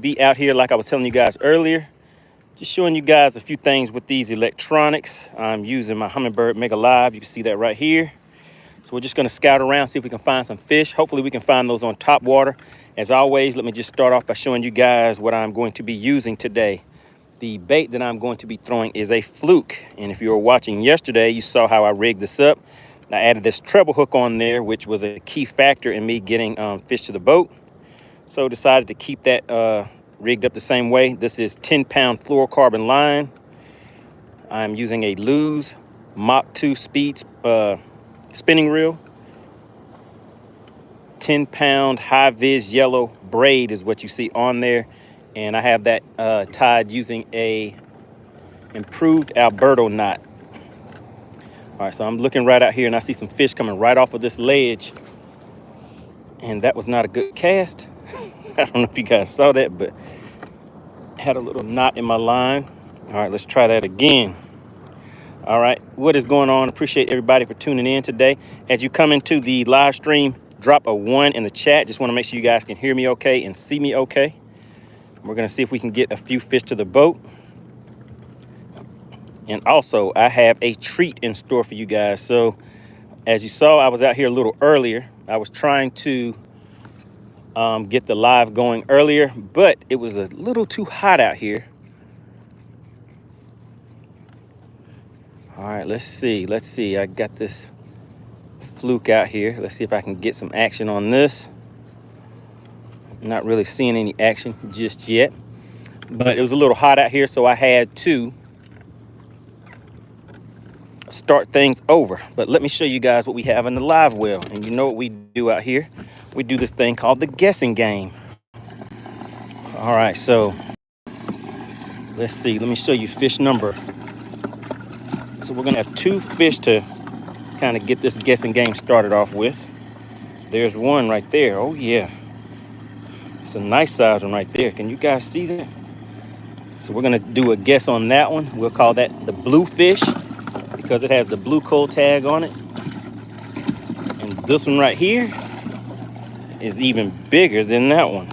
be out here like I was telling you guys earlier, just showing you guys a few things with these electronics. I'm using my Hummingbird Mega Live. You can see that right here. So we're just going to scout around, see if we can find some fish. Hopefully we can find those on top water. As always, let me just start off by showing you guys what I'm going to be using today. The bait that I'm going to be throwing is a fluke. And if you were watching yesterday, you saw how I rigged this up. I added this treble hook on there, which was a key factor in me getting fish to the boat. So decided to keep that rigged up the same way. This is 10-pound fluorocarbon line. I'm using a Lew's Mach 2 speed spinning reel. 10-pound high-vis yellow braid is what you see on there. And I have that tied using a improved Alberto knot. All right, so I'm looking right out here and I see some fish coming right off of this ledge. And that was not a good cast. I don't know if you guys saw that, but had a little knot in my line. All right, let's try that again. All right, what is going on? Appreciate everybody for tuning in today. As you come into the live stream, drop a 1 in the chat. Just want to make sure you guys can hear me okay and see me okay. We're going to see if we can get a few fish to the boat. And also, I have a treat in store for you guys. So, as you saw, I was out here a little earlier. I was trying to get the live going earlier, but it was a little too hot out here. All right, let's see. I got this fluke out here. Let's see if I can get some action on this. Not really seeing any action just yet, but it was a little hot out here, so I had to start things over. But let me show you guys what we have in the live well. And you know what we do out here? We do this thing called the guessing game. All right, so let's see. Let me show you fish number. So we're gonna have 2 fish to kind of get this guessing game started off with. There's one right there. Oh yeah, it's a nice size one right there. Can you guys see that? So we're gonna do a guess on that one. We'll call that the blue fish because it has the blue coal tag on it. And this one right here is even bigger than that one.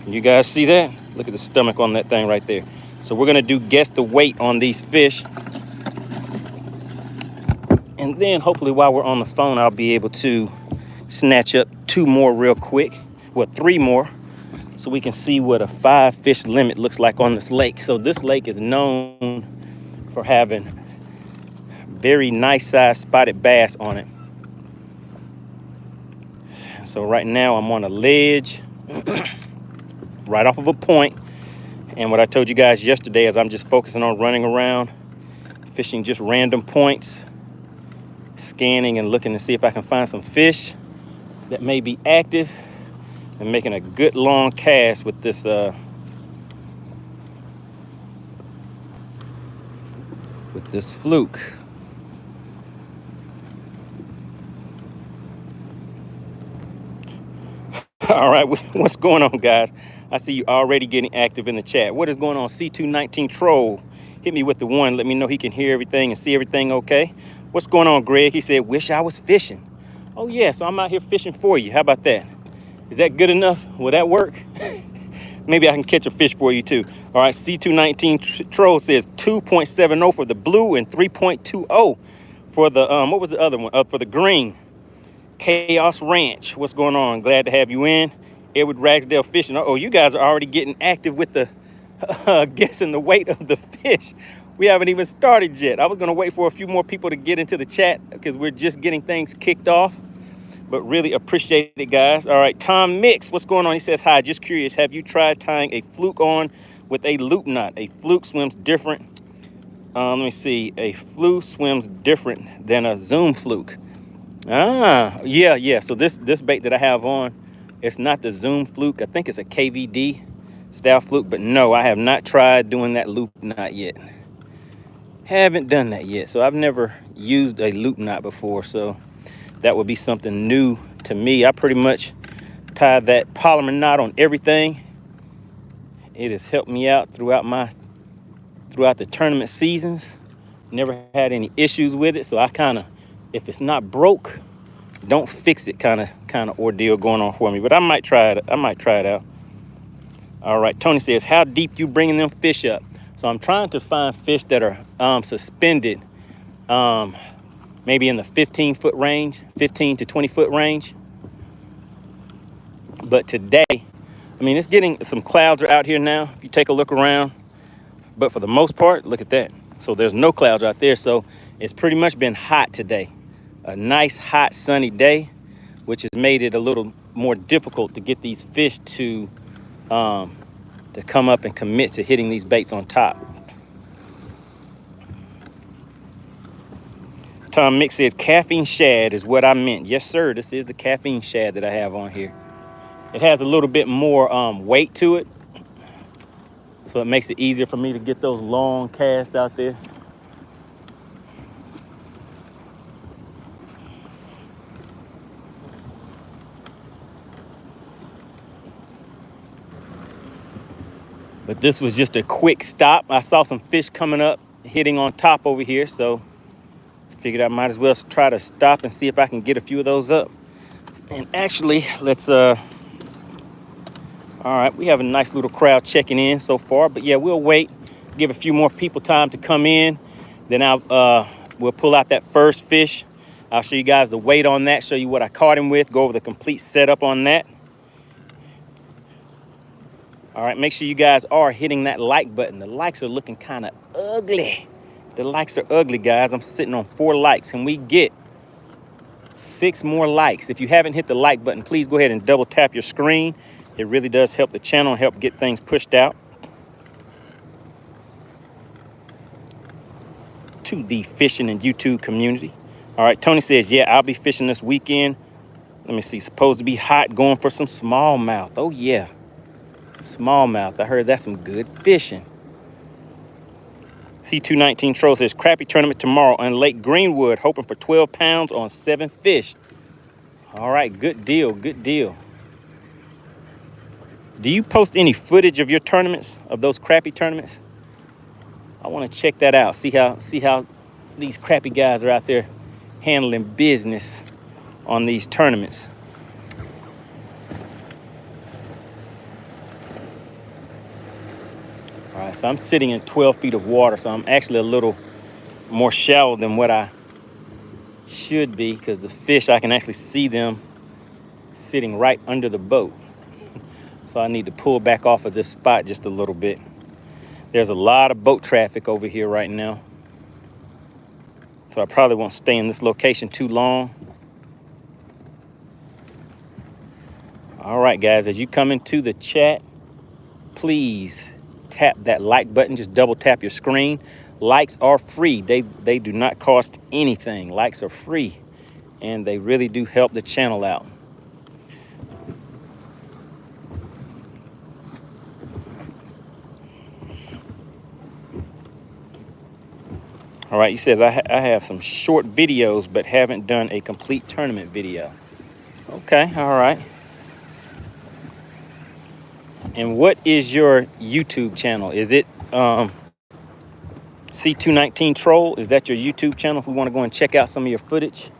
Can you guys see that? Look at the stomach on that thing right there. So we're gonna do guess the weight on these fish. And then hopefully while we're on the phone, I'll be able to snatch up 2 more real quick. Well, 3 more, so we can see what a 5 fish limit looks like on this lake. So this lake is known for having very nice sized spotted bass on it. So right now I'm on a ledge right off of a point. And what I told you guys yesterday is I'm just focusing on running around, fishing just random points, scanning and looking to see if I can find some fish that may be active and making a good long cast with this fluke. All right, what's going on, guys? I see you already getting active in the chat. What is going on? C219 Troll, hit me with the 1. Let me know he can hear everything and see everything okay. What's going on, Greg? He said, wish I was fishing. Oh, yeah, so I'm out here fishing for you. How about that? Is that good enough? Will that work? Maybe I can catch a fish for you, too. All right, C219 Troll says 2.70 for the blue and 3.20 for the, what was the other one? For the green. Chaos Ranch. What's going on? Glad to have you in. Edward Ragsdale Fishing. Oh, you guys are already getting active with the guessing the weight of the fish. We haven't even started yet. I was going to wait for a few more people to get into the chat because we're just getting things kicked off. But really appreciate it, guys. All right, Tom Mix, what's going on? He says, hi, just curious. Have you tried tying a fluke on with a loop knot? A fluke swims different. Let me see. A fluke swims different than a Zoom fluke. Ah, yeah. So this bait that I have on, it's not the Zoom fluke. I think it's a KVD style fluke. But no, I have not tried doing that loop knot yet. Haven't done that yet. So I've never used a loop knot before. So that would be something new to me. I pretty much tie that polymer knot on everything. It has helped me out throughout the tournament seasons. Never had any issues with it. So I kind of, if it's not broke, don't fix it kind of ordeal going on for me. But I might try it. I might try it out. All right, Tony says, how deep you bringing them fish up? So I'm trying to find fish that are suspended, maybe in the 15-foot range, 15 to 20-foot range. But today, I mean, it's getting, some clouds are out here now. If you take a look around, but for the most part, look at that. So there's no clouds out there. So it's pretty much been hot today. A nice, hot, sunny day, which has made it a little more difficult to get these fish to come up and commit to hitting these baits on top. Tom Mix says, caffeine shad is what I meant. Yes, sir. This is the caffeine shad that I have on here. It has a little bit more weight to it, so it makes it easier for me to get those long casts out there. But this was just a quick stop. I saw some fish coming up, hitting on top over here, so figured I might as well try to stop and see if I can get a few of those up. And actually, let's all right, we have a nice little crowd checking in so far, but yeah, we'll wait, give a few more people time to come in. Then we'll pull out that first fish. I'll show you guys the weight on that, show you what I caught him with, go over the complete setup on that. All right, make sure you guys are hitting that like button. The likes are looking kind of ugly. The likes are ugly, guys. I'm sitting on 4 likes. Can we get 6 more likes? If you haven't hit the like button, please go ahead and double tap your screen. It really does help the channel, help get things pushed out to the fishing and YouTube community. All right, Tony says, yeah, I'll be fishing this weekend. Let me see, supposed to be hot, going for some smallmouth. Oh yeah, smallmouth. I heard that's some good fishing. C219 Troll says, crappie tournament tomorrow on Lake Greenwood, hoping for 12 pounds on 7 fish. All right, good deal, good deal. Do you post any footage of your tournaments, of those crappie tournaments? I want to check that out, see how these crappie guys are out there handling business on these tournaments. All right, so I'm sitting in 12 feet of water, so I'm actually a little more shallow than what I should be, because the fish, I can actually see them sitting right under the boat. So I need to pull back off of this spot just a little bit. There's a lot of boat traffic over here right now, so I probably won't stay in this location too long. All right, guys, as you come into the chat, please tap that like button. Just double tap your screen. Likes are free. They do not cost anything. Likes are free, and they really do help the channel out. All right, he says, I have some short videos, but haven't done a complete tournament video. Okay, all right. And what is your YouTube channel? Is it C219 Troll? Is that your YouTube channel? If we want to go and check out some of your footage.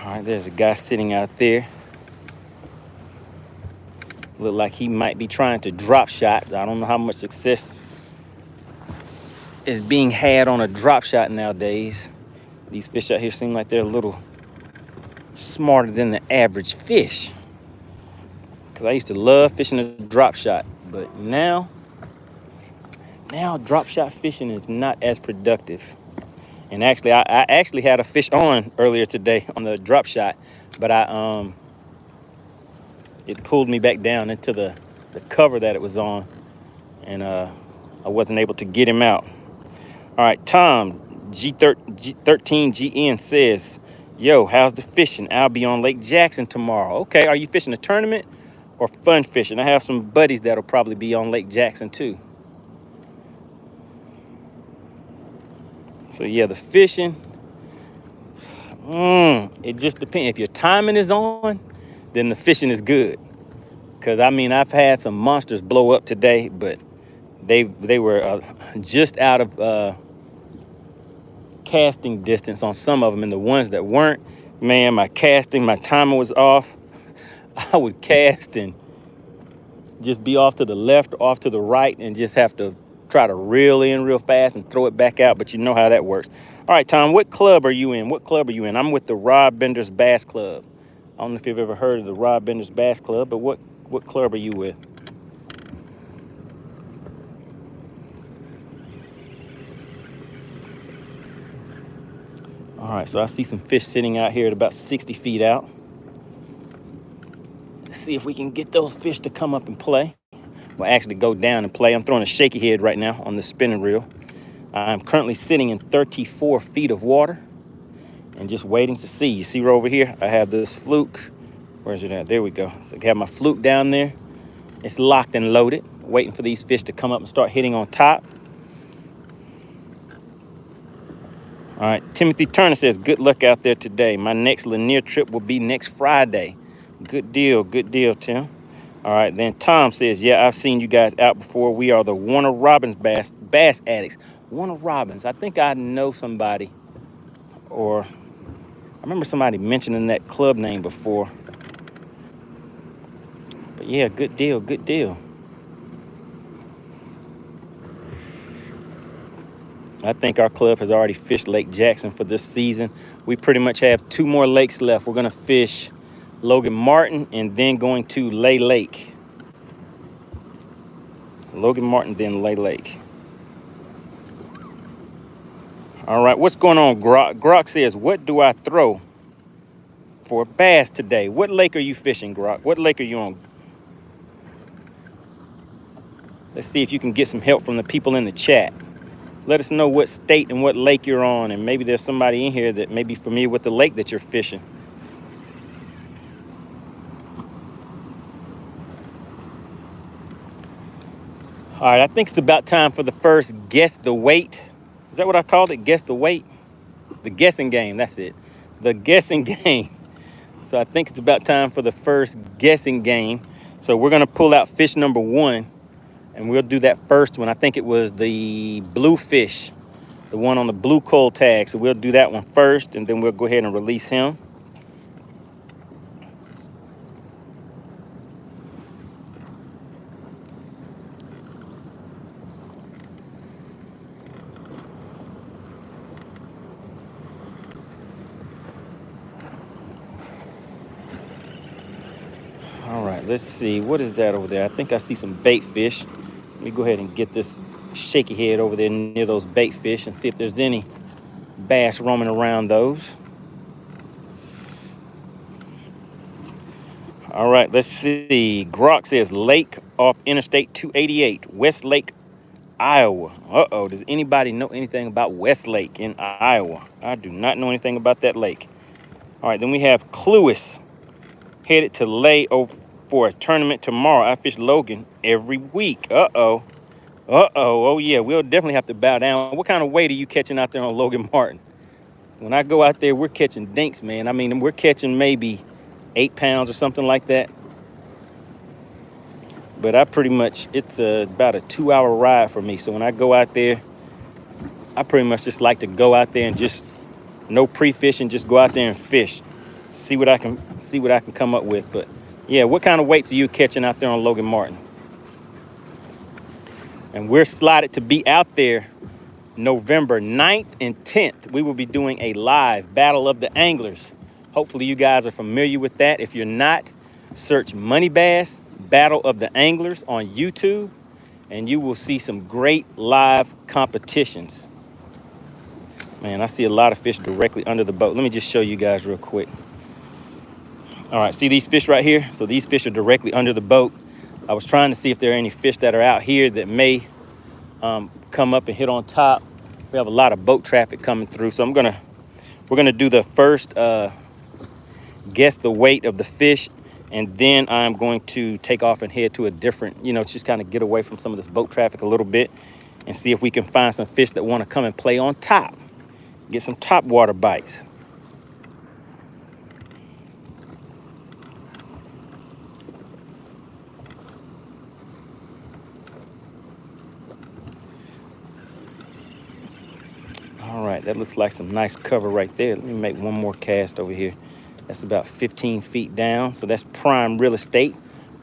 All right, there's a guy sitting out there. Look like he might be trying to drop shot. I don't know how much success is being had on a drop shot nowadays. These fish out here seem like they're a little smarter than the average fish. Because I used to love fishing a drop shot, but now drop shot fishing is not as productive. And actually, I actually had a fish on earlier today on the drop shot, but it pulled me back down into the cover that it was on, and I wasn't able to get him out. All right, Tom G13GN says, yo, how's the fishing? I'll be on Lake Jackson tomorrow. Okay, are you fishing a tournament or fun fishing? I have some buddies that'll probably be on Lake Jackson too. So yeah, the fishing, it just depends. If your timing is on, then the fishing is good. Because I mean, I've had some monsters blow up today, but they were just out of casting distance on some of them, and the ones that weren't, man, my timer was off. I would cast and just be off to the left or off to the right and just have to try to reel in real fast and throw it back out, but you know how that works. All right, Tom, what club are you in? What club are you in? I'm with the Rob Bender's Bass Club. I don't know if you've ever heard of the Rob Bender's Bass Club, but what club are you with? All right, so I see some fish sitting out here at about 60 feet out. Let's see if we can get those fish to come up and play. Well, actually go down and play. I'm throwing a shaky head right now on the spinning reel. I'm currently sitting in 34 feet of water and just waiting to see. You see right over here, I have this fluke. Where's it at? There we go. So I have my fluke down there. It's locked and loaded, waiting for these fish to come up and start hitting on top. All right, Timothy Turner says, good luck out there today. My next Lanier trip will be next Friday. Good deal, Tim. All right, then Tom says, yeah, I've seen you guys out before. We are the Warner Robins bass addicts. Warner Robins, I think I know somebody, or I remember somebody mentioning that club name before. But yeah, good deal. I think our club has already fished Lake Jackson for this season. We pretty much have 2 more lakes left. We're gonna fish Logan Martin and then going to Lay Lake. Logan Martin, then Lay Lake. All right, what's going on, Grok? Grok says, what do I throw for bass today? What lake are you fishing, Grok? What lake are you on? Let's see if you can get some help from the people in the chat. Let us know what state and what lake you're on, and maybe there's somebody in here that may be familiar with the lake that you're fishing. All right, I think it's about time for the first Guess the Weight. Is that what I called it? Guess the Weight? The guessing game, that's it. The guessing game. So I think it's about time for the first guessing game. So we're gonna pull out fish number 1, and we'll do that first one. I think it was the blue fish, the one on the blue coal tag. So we'll do that one first, and then we'll go ahead and release him. All right, let's see. What is that over there? I think I see some bait fish. Let me go ahead and get this shaky head over there near those bait fish and see if there's any bass roaming around those. All right, let's see. Grok says lake off Interstate 288, Westlake, Iowa. Uh-oh, does anybody know anything about Westlake in Iowa? I do not know anything about that lake. All right, then we have Cluis, headed to Lay for a tournament tomorrow. I fish Logan every week. Uh-oh. Oh yeah, we'll definitely have to bow down. What kind of weight are you catching out there on Logan Martin? When I go out there, we're catching dinks, man. I mean, we're catching maybe 8 pounds or something like that. But I pretty much, it's about a 2-hour ride for me. So when I go out there, I pretty much just like to go out there and just no pre-fishing, just go out there and fish. See what I can come up with. But yeah, what kind of weights are you catching out there on Logan Martin? And we're slotted to be out there November 9th and 10th. We will be doing a live Battle of the Anglers. Hopefully you guys are familiar with that. If you're not, search Money Bass Battle of the Anglers on YouTube, and you will see some great live competitions. Man, I see a lot of fish directly under the boat. Let me just show you guys real quick. All right, see these fish right here? So these fish are directly under the boat. I was trying to see if there are any fish that are out here that may come up and hit on top. We have a lot of boat traffic coming through, so we're gonna do the first guess the weight of the fish, and then I'm going to take off and head to a different, just kind of get away from some of this boat traffic a little bit and see if we can find some fish that want to come and play on top, get some top water bites. All right, right, that looks like some nice cover right there. Let me make one more cast over here. That's about 15 feet down. So that's prime real estate,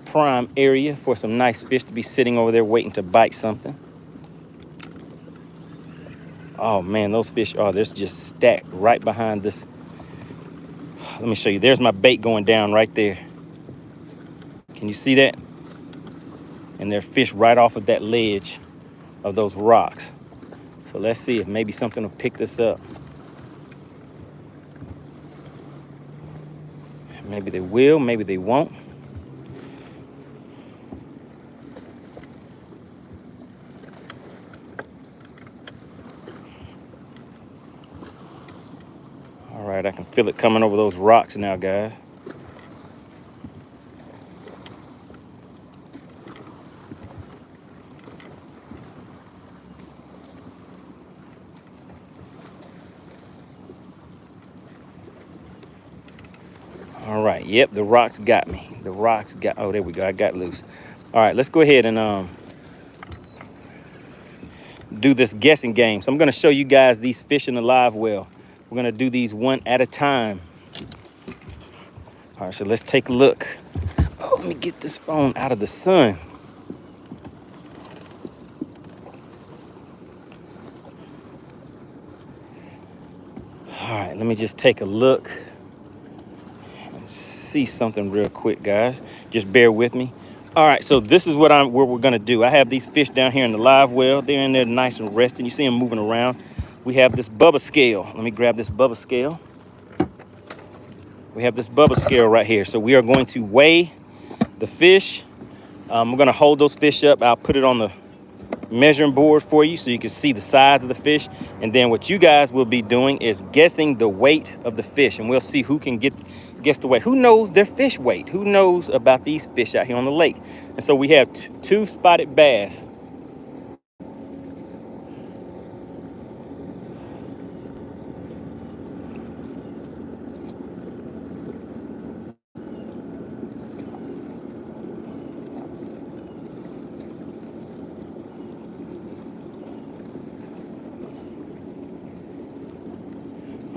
prime area for some nice fish to be sitting over there waiting to bite something. Oh man, those fish are, they're just stacked right behind this. Let me show you. There's my bait going down right there. Can you see that? And they're fish right off of that ledge of those rocks. So let's see if maybe something will pick this up. Maybe they will, maybe they won't. All right, I can feel it coming over those rocks now, guys. All right, yep, the rocks got me. The rocks got, oh, there we go, I got loose. All right, let's go ahead and do this guessing game. So I'm gonna show you guys these fish in the live well. We're gonna do these one at a time. All right, so let's take a look. Oh, let me get this phone out of the sun. All right, let me just take a look and see something real quick, guys. Just bear with me. All right, so this is what we're gonna do. I have these fish down here in the live well. They're in there nice and resting. You see them moving around. We have this Bubba scale. Let me grab this Bubba scale. We have this Bubba scale right here. So we are going to weigh the fish. We're gonna hold those fish up. I'll put it on the measuring board for you so you can see the size of the fish. And then what you guys will be doing is guessing the weight of the fish. And we'll see who can guess the weight. Who knows their fish weight? Who knows about these fish out here on the lake? And so we have two spotted bass.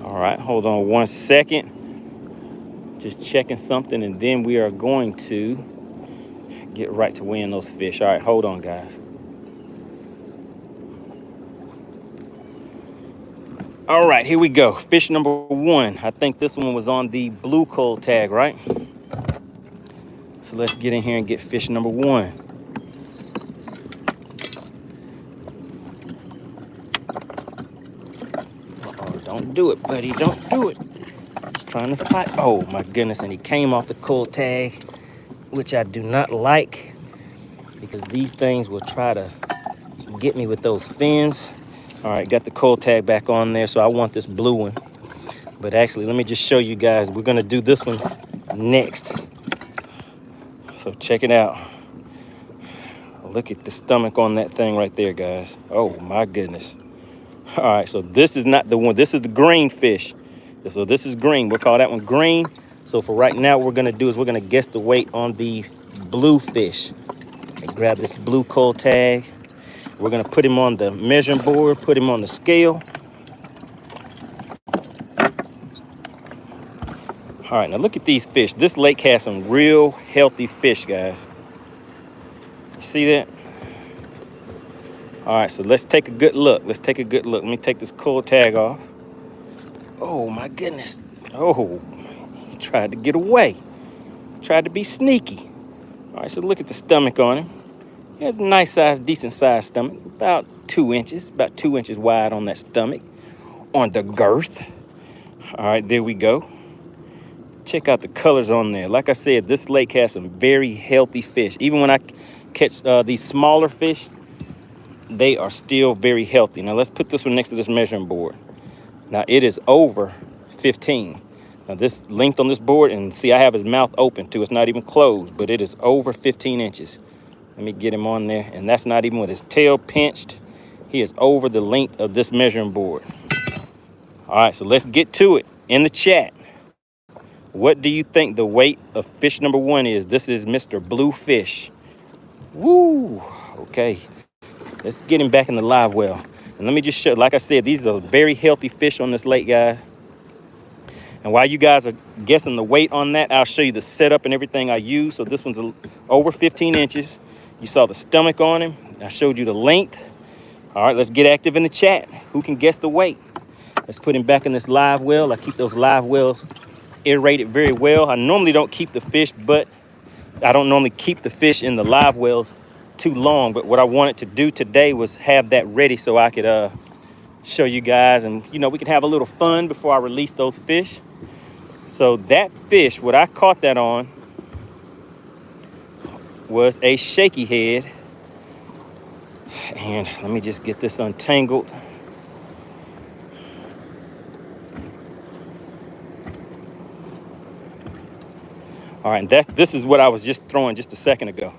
All right, hold on 1 second. Just checking something, and then we are going to get right to weighing those fish. All right, hold on, guys. All right, here we go. Fish number one. I think this one was on the blue cold tag, right? So let's get in here and get fish number one. Uh-oh, don't do it, buddy. Don't do it. He's trying to fight. Oh, my goodness. And he came off the cold tag, which I do not like because these things will try to get me with those fins. All right, got the cold tag back on there, so I want this blue one. But actually, let me just show you guys. We're gonna do this one next. So check it out. Look at the stomach on that thing right there, guys. Oh my goodness. All right, so this is not the one. This is the green fish. So this is green. We'll call that one green. So for right now, what we're gonna do is we're gonna guess the weight on the blue fish. Grab this blue cold tag. We're gonna put him on the measuring board, put him on the scale. All right, now look at these fish. This lake has some real healthy fish, guys. You see that? All right, so let's take a good look. Let's take a good look. Let me take this cold tag off. Oh my goodness. Oh, he tried to get away. He tried to be sneaky. All right, so look at the stomach on him. He has a nice size, decent size stomach, about 2 inches, about 2 inches wide on that stomach, on the girth. All right, there we go. Check out the colors on there. Like I said, this lake has some very healthy fish. Even when I catch these smaller fish, they are still very healthy. Now let's put this one next to this measuring board. Now it is over 15. Now this length on this board, and see I have his mouth open too. It's not even closed, but it is over 15 inches. Let me get him on there, and that's not even with his tail pinched. He is over the length of this measuring board. All right, so let's get to it in the chat. What do you think the weight of fish number one is? This is Mr. Blue Fish. Woo, okay. Let's get him back in the live well. And let me just show, like I said, these are very healthy fish on this lake, guys. And while you guys are guessing the weight on that, I'll show you the setup and everything I use. So this one's over 15 inches. You saw the stomach on him. I showed you the length. All right, let's get active in the chat. Who can guess the weight? Let's put him back in this live well. I keep those live wells aerated very well. I normally don't keep the fish, but I don't normally keep the fish in the live wells too long. But what I wanted to do today was have that ready so I could show you guys, and you know, we can have a little fun before I release those fish. So that fish, what I caught that on was a shaky head. And let me just get this untangled. All right, and this is what I was just throwing just a second ago.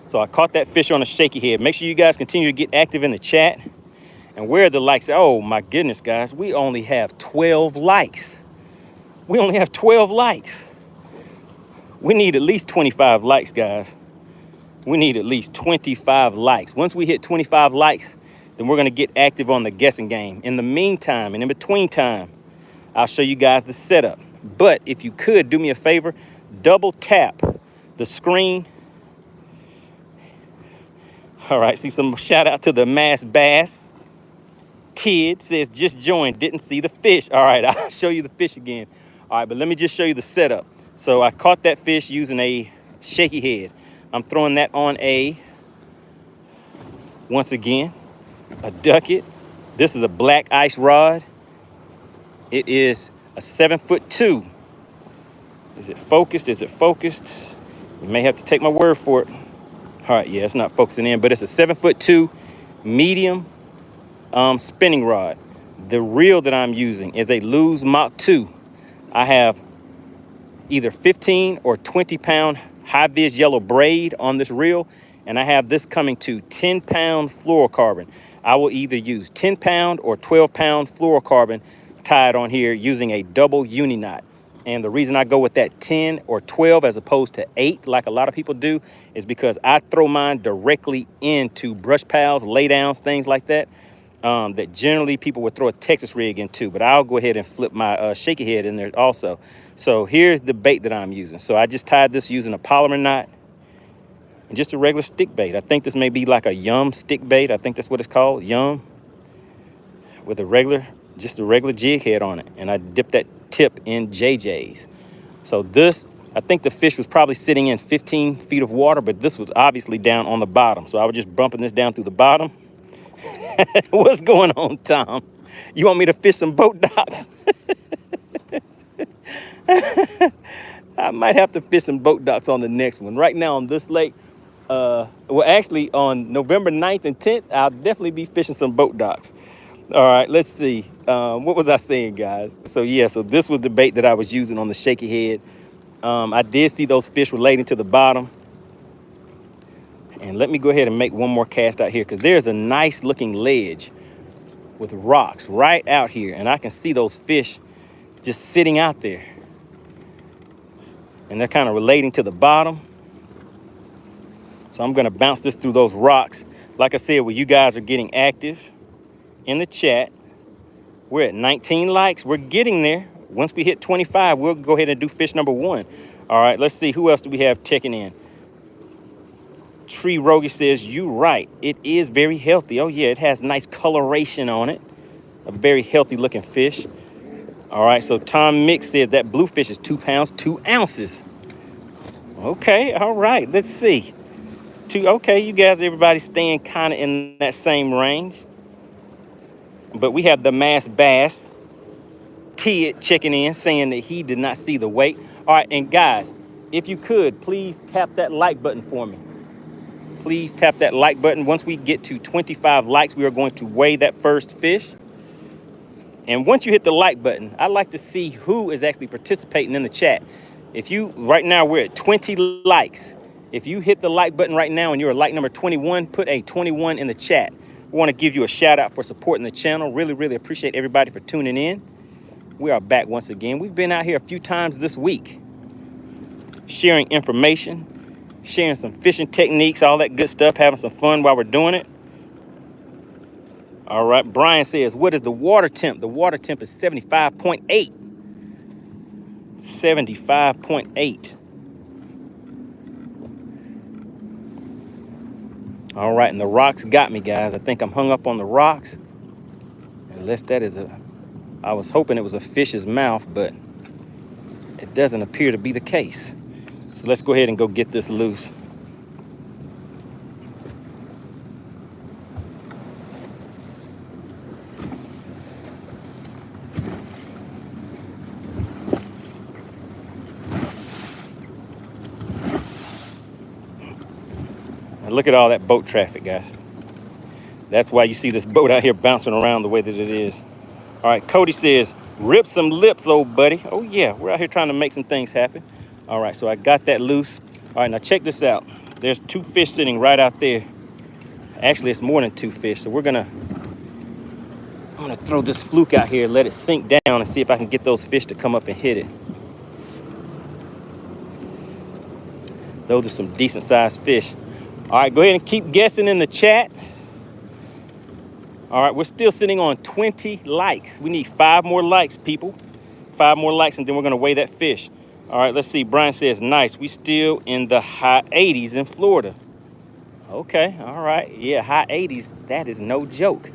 So I caught that fish on a shaky head. Make sure you guys continue to get active in the chat. And where are the likes? Oh my goodness, guys, we only have 12 likes. We only have 12 likes. We need at least 25 likes, guys. We need at least 25 likes. Once we hit 25 likes, then we're gonna get active on the guessing game. In the meantime, and in between time, I'll show you guys the setup. But if you could do me a favor, double tap the screen. All right, see some shout out to the Mass Bass. Tid says, just joined, didn't see the fish. All right, I'll show you the fish again. All right, but let me just show you the setup. So I caught that fish using a shaky head. I'm throwing that on once again, a ducket. This is a black ice rod. It is a 7'2". Is it focused? Is it focused? You may have to take my word for it. All right, yeah, it's not focusing in, but it's a 7'2" medium spinning rod. The reel that I'm using is a Lew's Mach 2. I have either 15 or 20 pound high vis yellow braid on this reel, and I have this coming to 10 pound fluorocarbon. I will either use 10 pound or 12 pound fluorocarbon tied on here using a double uni knot. And the reason I go with that 10 or 12 as opposed to 8 like a lot of people do is because I throw mine directly into brush piles, laydowns, things like that. That generally people would throw a Texas rig into, but I'll go ahead and flip my shaky head in there also. So here's the bait that I'm using. So I just tied this using a polymer knot and just a regular stick bait. I think this may be like a Yum stick bait. I think that's what it's called, Yum, with just a regular jig head on it. And I dip that tip in JJ's. So this, I think the fish was probably sitting in 15 feet of water, but this was obviously down on the bottom. So I was just bumping this down through the bottom. What's going on, Tom? You want me to fish some boat docks? I might have to fish some boat docks on the next one. Right now on this lake, well, actually on November 9th and 10th, I'll definitely be fishing some boat docks. All right, let's see. What was I saying, guys? So yeah, so this was the bait that I was using on the shaky head. I did see those fish relating to the bottom. And let me go ahead and make one more cast out here because there's a nice looking ledge with rocks right out here. And I can see those fish just sitting out there. And they're kind of relating to the bottom. So I'm going to bounce this through those rocks. Like I said, when you guys are getting active in the chat, we're at 19 likes. We're getting there. Once we hit 25, we'll go ahead and do fish number 1. All right, let's see. Who else do we have checking in? Tree Rogie says, you right. It is very healthy. Oh, yeah, it has nice coloration on it. A very healthy looking fish. All right, so Tom Mix says that bluefish is 2 pounds, 2 ounces. Okay, all right, let's see. Okay, you guys, everybody staying kind of in that same range. But we have the Mass Bass, Tid checking in, saying that he did not see the weight. All right, and guys, if you could, please tap that like button for me. Please tap that like button. Once we get to 25 likes, we are going to weigh that first fish. And once you hit the like button, I'd like to see who is actually participating in the chat. Right now we're at 20 likes. If you hit the like button right now and you're a like number 21, put a 21 in the chat. We want to give you a shout out for supporting the channel. Really, really appreciate everybody for tuning in. We are back once again. We've been out here a few times this week, sharing information, sharing some fishing techniques, all that good stuff, having some fun while we're doing it. All right, Brian says, what is the water temp? The water temp is 75.8. 75.8. All right, and the rocks got me, guys. I think I'm hung up on the rocks. Unless that is I was hoping it was a fish's mouth, but it doesn't appear to be the case. So let's go ahead and go get this loose. And look at all that boat traffic, guys. That's why you see this boat out here bouncing around the way that it is. All right, Cody says, rip some lips, old buddy. Oh yeah, we're out here trying to make some things happen. All right, so I got that loose. All right, now check this out. There's 2 fish sitting right out there. Actually, it's more than 2 fish. So I'm gonna throw this fluke out here, let it sink down and see if I can get those fish to come up and hit it. Those are some decent sized fish. All right, go ahead and keep guessing in the chat. All right, we're still sitting on 20 likes. We need 5 more likes, people. 5 more likes, and then we're gonna weigh that fish. All right, let's see. Brian says, nice. We still in the high 80s in Florida. Okay, all right. Yeah, high 80s, that is no joke.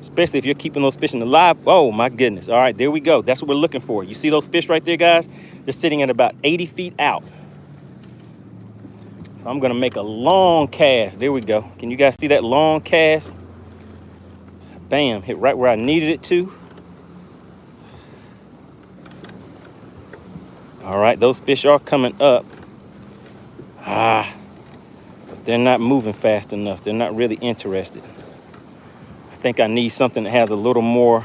Especially if you're keeping those fish alive. Oh my goodness. All right, there we go. That's what we're looking for. You see those fish right there, guys? They're sitting at about 80 feet out. So I'm gonna make a long cast. There we go. Can you guys see that long cast? Bam, hit right where I needed it to. All right, those fish are coming up. But they're not moving fast enough. They're not really interested. I think I need something that has a little more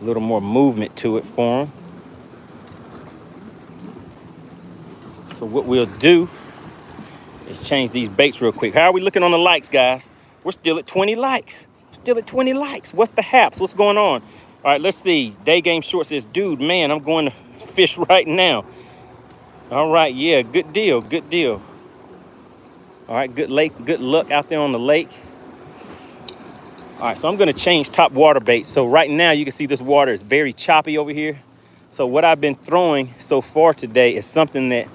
movement to it for them. So what we'll do is change these baits real quick. How are we looking on the likes, guys? We're still at 20 likes. Still at 20 likes. What's the haps? What's going on? All right, let's see. Day Game Short says, dude, man, I'm going to fish right now. All right, yeah, good deal, good deal. All right, good luck out there on the lake. All right, so I'm gonna change top water bait. So right now you can see this water is very choppy over here. So what I've been throwing so far today is something that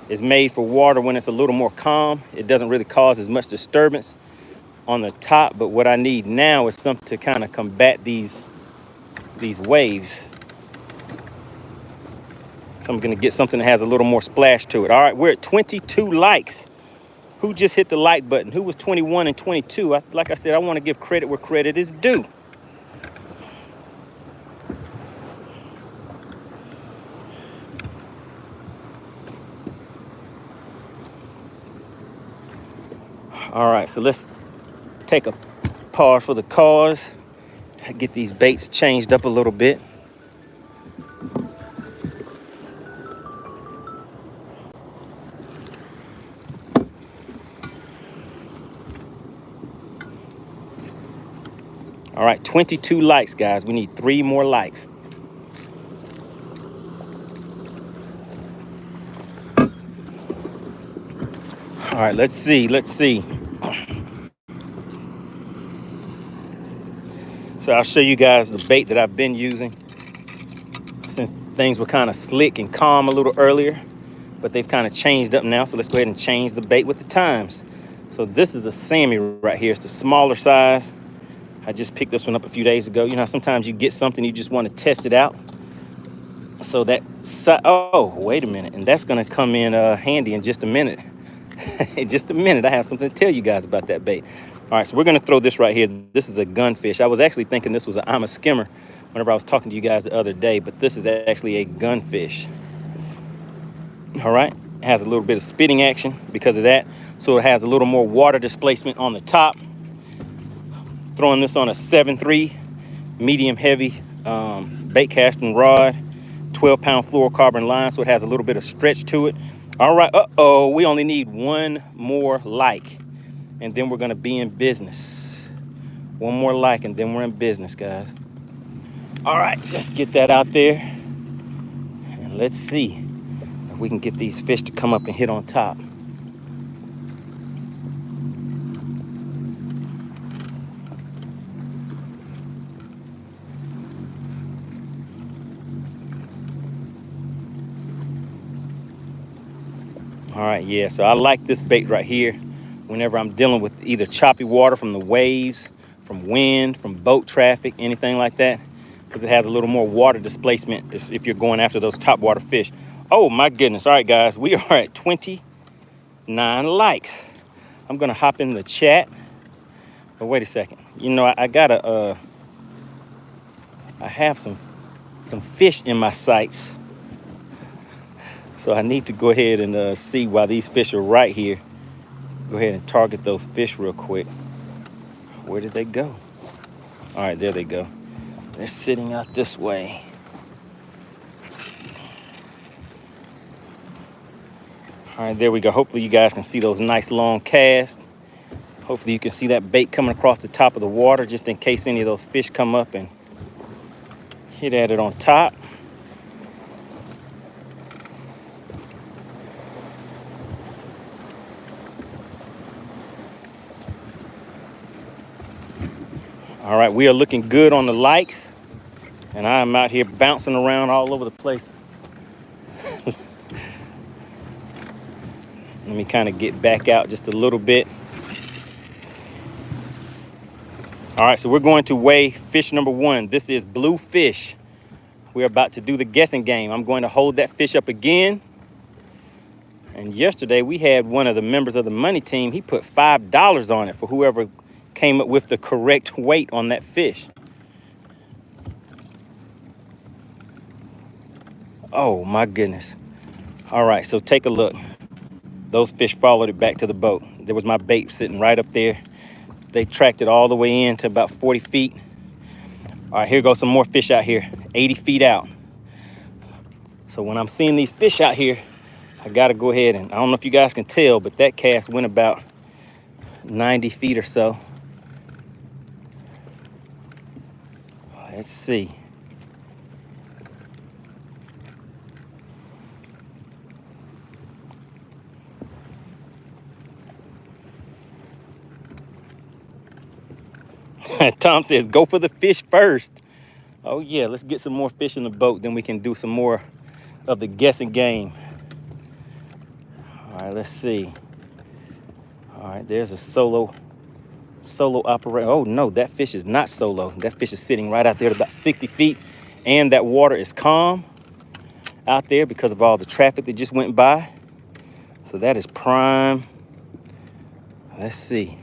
is made for water when it's a little more calm. It doesn't really cause as much disturbance on the top, but what I need now is something to kind of combat these waves. So I'm gonna get something that has a little more splash to it. All right, we're at 22 likes. Who just hit the like button? Who was 21 and 22? Like I said, I want to give credit where credit is due. All right, so let's take a pause for the cause. Get these baits changed up a little bit. All right, 22 likes, guys. We need 3 more likes. All right, let's see. So I'll show you guys the bait that I've been using since things were kind of slick and calm a little earlier, but they've kind of changed up now. So let's go ahead and change the bait with the times. So this is a Sammy right here. It's the smaller size. I just picked this one up a few days ago. You know, sometimes you get something, you just want to test it out. So oh, wait a minute. And that's going to come in handy in just a minute. In just a minute, I have something to tell you guys about that bait. All right, so we're going to throw this right here. This is a gunfish. I was actually thinking this was an I'm a skimmer whenever I was talking to you guys the other day, but this is actually a gunfish. All right, it has a little bit of spitting action because of that. So it has a little more water displacement on the top. Throwing this on a 7.3 medium heavy bait casting rod, 12-pound fluorocarbon line, so it has a little bit of stretch to it. All right, we only need 1 more like, and then we're gonna be in business. 1 more like, and then we're in business, guys. All right, let's get that out there, and let's see if we can get these fish to come up and hit on top. All right, yeah, so I like this bait right here whenever I'm dealing with either choppy water from the waves, from wind, from boat traffic, anything like that, because it has a little more water displacement if you're going after those top water fish. Oh my goodness. All right, guys, we are at 29 likes. I'm gonna hop in the chat. But wait a second. You know, I have some fish in my sights. So I need to go ahead and see why these fish are right here. Go ahead and target those fish real quick. Where did they go? All right, there they go. They're sitting out this way. All right, there we go. Hopefully you guys can see those nice long casts. Hopefully you can see that bait coming across the top of the water just in case any of those fish come up and hit at it on top. All right, we are looking good on the likes, and I'm out here bouncing around all over the place. Let me kind of get back out just a little bit. All right, so we're going to weigh fish number 1. This is blue fish. We're about to do the guessing game. I'm going to hold that fish up again. And yesterday we had one of the members of the money team. He put $5 on it for whoever came up with the correct weight on that fish. Oh my goodness. All right, so take a look. Those fish followed it back to the boat. There was my bait sitting right up there. They tracked it all the way in to about 40 feet. All right, here goes some more fish out here, 80 feet out. So when I'm seeing these fish out here, I gotta go ahead and, I don't know if you guys can tell, but that cast went about 90 feet or so. Let's see. Tom says, go for the fish first. Oh yeah, let's get some more fish in the boat, then we can do some more of the guessing game. All right, let's see. All right, there's a solo operator. Oh no, that fish is not solo. That fish is sitting right out there at about 60 feet. And that water is calm out there because of all the traffic that just went by. So that is prime. Let's see.